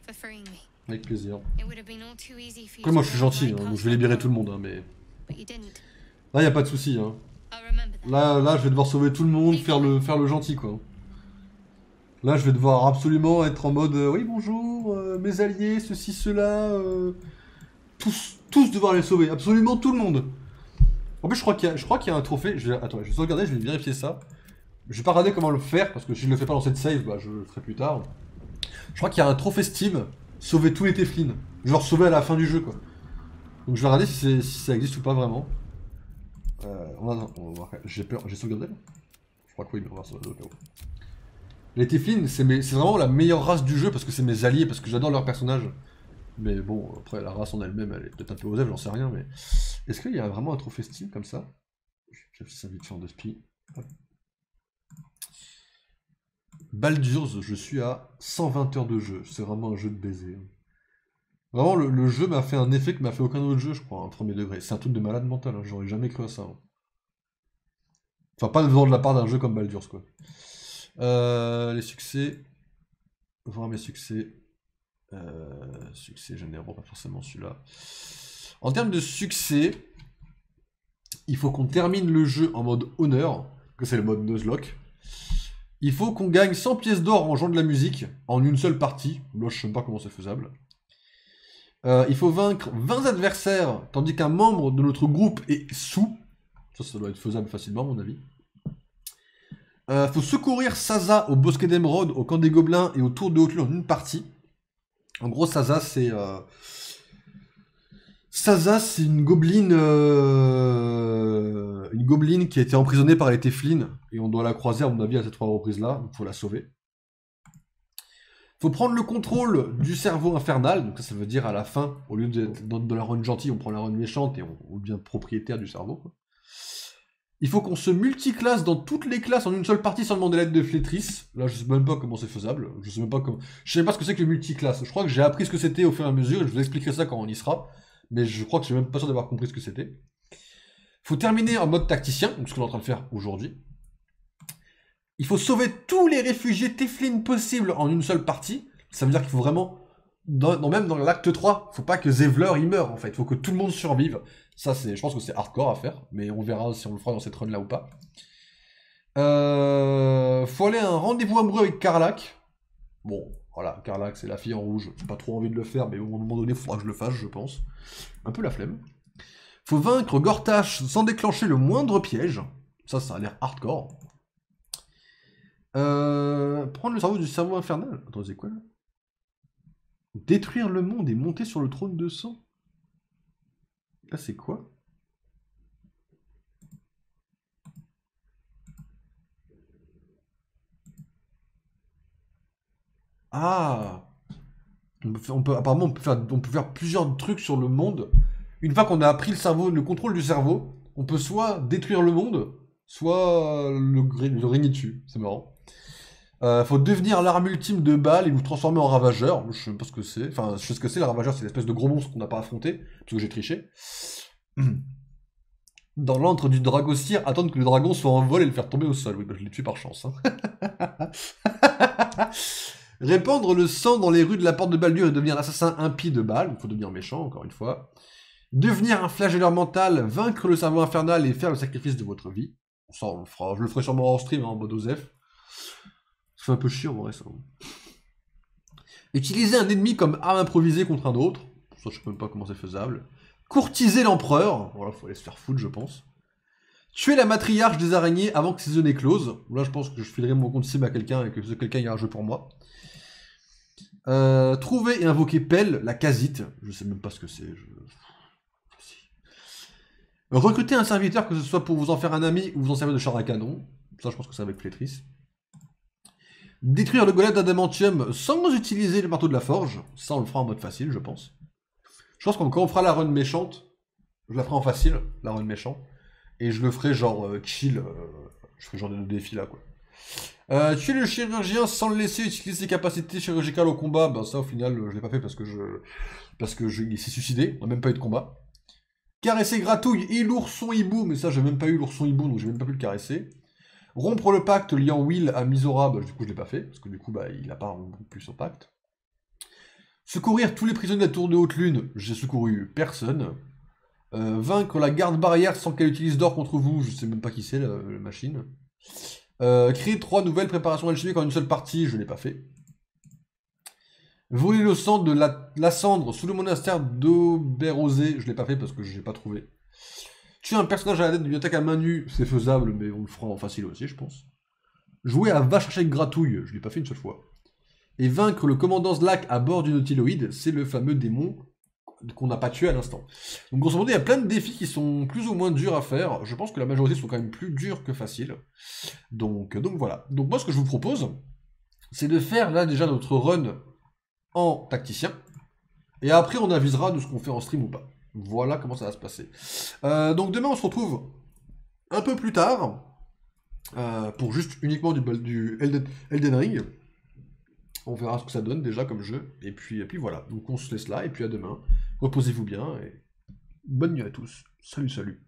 for freeing me. Avec plaisir. It would have been all too easy for you. Après, moi je suis gentil, hein, donc je vais libérer tout le monde, hein, mais... But you didn't. Là, y a pas de souci, hein. I'll remember that. Là, je vais devoir sauver tout le monde, faire le gentil, quoi. Là, je vais devoir absolument être en mode oui, bonjour, mes alliés, ceci, cela. Tous devoir les sauver, absolument tout le monde. En plus, je crois qu'il y a un trophée. Attends, je vais regarder, je vais vérifier ça. Je vais pas regarder comment le faire, parce que si je le fais pas dans cette save, bah, je le ferai plus tard. Je crois qu'il y a un trophée Steam, sauver tous les Teflin. Genre sauver à la fin du jeu, quoi. Donc je vais regarder si ça existe ou pas vraiment. On va voir. J'ai peur, j'ai sauvegardé là. Je crois que oui, mais on va voir ça au cas où. Les Teflin, c'est vraiment la meilleure race du jeu parce que c'est mes alliés, parce que j'adore leur personnage. Mais bon, après la race en elle-même, elle est peut-être un peu osée, j'en sais rien, mais... Est-ce qu'il y a vraiment un trophée Steam comme ça? J'ai fait ça vite fait en 2 spi. Baldur's, je suis à 120 heures de jeu, c'est vraiment un jeu de baiser. Vraiment, le jeu m'a fait un effet que m'a fait aucun autre jeu, je crois, en premier degré. C'est un truc de malade mental, hein. J'aurais jamais cru à ça. Hein. Enfin, pas de la part d'un jeu comme Baldur's, quoi. Les succès... Voir mes succès... succès généraux, pas forcément celui-là. En termes de succès, il faut qu'on termine le jeu en mode honneur, que c'est le mode Nuzlocke. Il faut qu'on gagne 100 pièces d'or en jouant de la musique, en une seule partie. Moi, je sais pas comment c'est faisable. Il faut vaincre 20 adversaires, tandis qu'un membre de notre groupe est sous. Ça doit être faisable facilement, à mon avis. Faut secourir Sazza au bosquet d'émeraude, au camp des gobelins et au tour de Haute-Lune en une partie. En gros, Sazza, c'est... Sazza, c'est une gobeline qui a été emprisonnée par les Teflin, et on doit la croiser, à mon avis, à ces 3 reprises-là, donc faut la sauver. Faut prendre le contrôle du cerveau infernal, donc ça veut dire à la fin, au lieu de la run gentille, on prend la run méchante et on devient propriétaire du cerveau, quoi. Il faut qu'on se multiclasse dans toutes les classes en une seule partie sans demander l'aide de flétrice. Là, je sais même pas comment c'est faisable. Je sais même pas ce que c'est que le multiclasse. Je crois que j'ai appris ce que c'était au fur et à mesure et je vous expliquerai ça quand on y sera. Mais je crois que je suis même pas sûr d'avoir compris ce que c'était. Faut terminer en mode tacticien, donc ce qu'on est en train de faire aujourd'hui. Il faut sauver tous les réfugiés Teflin possibles en une seule partie. Ça veut dire qu'il faut vraiment... Même dans l'acte 3, faut pas que Zevler il meure en fait. Il faut que tout le monde survive. Ça, je pense que c'est hardcore à faire, mais on verra si on le fera dans cette run-là ou pas. Faut aller à un rendez-vous amoureux avec Karlach. Bon, voilà, Karlach, c'est la fille en rouge. J'ai pas trop envie de le faire, mais au moment donné, il faudra que je le fasse, je pense. Un peu la flemme. Faut vaincre Gortash sans déclencher le moindre piège. Ça a l'air hardcore. Prendre le cerveau du cerveau infernal. Attends, c'est quoi là? Détruire le monde et monter sur le trône de sang. Là, c'est quoi? Ah! Apparemment, on peut faire plusieurs trucs sur le monde. Une fois qu'on a appris le contrôle du cerveau, on peut soit détruire le monde, soit le régner dessus. C'est marrant. Faut devenir l'arme ultime de Baal et vous transformer en ravageur. Je sais même pas ce que c'est. Enfin, je sais ce que c'est, le ravageur, c'est l'espèce de gros monstre qu'on n'a pas affronté, parce que j'ai triché. Dans l'antre du dragocyre, attendre que le dragon soit en vol et le faire tomber au sol. Oui, bah, je l'ai tué par chance. Hein. Répandre le sang dans les rues de la porte de Baldur et devenir l'assassin impie de Baal. Il faut devenir méchant, encore une fois. Devenir un flagelleur mental, vaincre le cerveau infernal et faire le sacrifice de votre vie. Ça, on le fera. Je le ferai sûrement hors stream, hein, en mode Osef. Ça fait un peu chiant, en vrai, ça. Utiliser un ennemi comme arme improvisée contre un autre. Ça, je sais même pas comment c'est faisable. Courtiser l'empereur. Voilà, faut aller se faire foutre, je pense. Tuer la matriarche des araignées avant que ses œufs n'éclosent. Là, je pense que je filerai mon compte Steam à quelqu'un et que quelqu'un ira un jeu pour moi. Trouver et invoquer Pelle, la casite. Je sais même pas ce que c'est. Recruter un serviteur, que ce soit pour vous en faire un ami ou vous en servir de char à canon. Ça, je pense que c'est avec Flétris. Détruire le golem d'adamantium sans utiliser le marteau de la forge. Ça, on le fera en mode facile, je pense. Je pense qu'on quand on fera la run méchante, je la ferai en facile, la run méchante. Et je le ferai genre chill. Je ferai genre de défi là, quoi. Tuer le chirurgien sans le laisser utiliser ses capacités chirurgicales au combat. Ben ça, au final, je l'ai pas fait parce que il s'est suicidé. On n'a même pas eu de combat. Caresser Gratouille et l'ourson hibou. Mais ça, j'ai même pas eu l'ourson hibou, donc j'ai même pas pu le caresser. Rompre le pacte liant Will à Misora, bah, du coup je l'ai pas fait, parce que du coup bah, il a pas rompu son pacte. Secourir tous les prisonniers de la tour de haute lune, j'ai secouru personne. Vaincre la garde barrière sans qu'elle utilise d'or contre vous, je sais même pas qui c'est la machine. Créer 3 nouvelles préparations alchimiques en une seule partie, je l'ai pas fait. Voler le sang de la cendre sous le monastère d'Auberosé, je l'ai pas fait parce que je l'ai pas trouvé. Tuer un personnage à la tête d'une attaque à main nue, c'est faisable, mais on le fera en facile aussi, je pense. Jouer à va chercher gratouille, je l'ai pas fait une seule fois. Et vaincre le commandant Zlak à bord du Nautiloïde, c'est le fameux démon qu'on n'a pas tué à l'instant. Donc grosso modo, il y a plein de défis qui sont plus ou moins durs à faire. Je pense que la majorité sont quand même plus durs que faciles. Donc voilà. Donc moi, ce que je vous propose, c'est de faire là déjà notre run en tacticien. Et après, on avisera de ce qu'on fait en stream ou pas. Voilà comment ça va se passer. Donc demain, on se retrouve un peu plus tard pour juste uniquement du Elden Ring. On verra ce que ça donne déjà comme jeu. Et puis voilà. Donc on se laisse là. Et puis à demain. Reposez-vous bien. Et bonne nuit à tous. Salut, salut.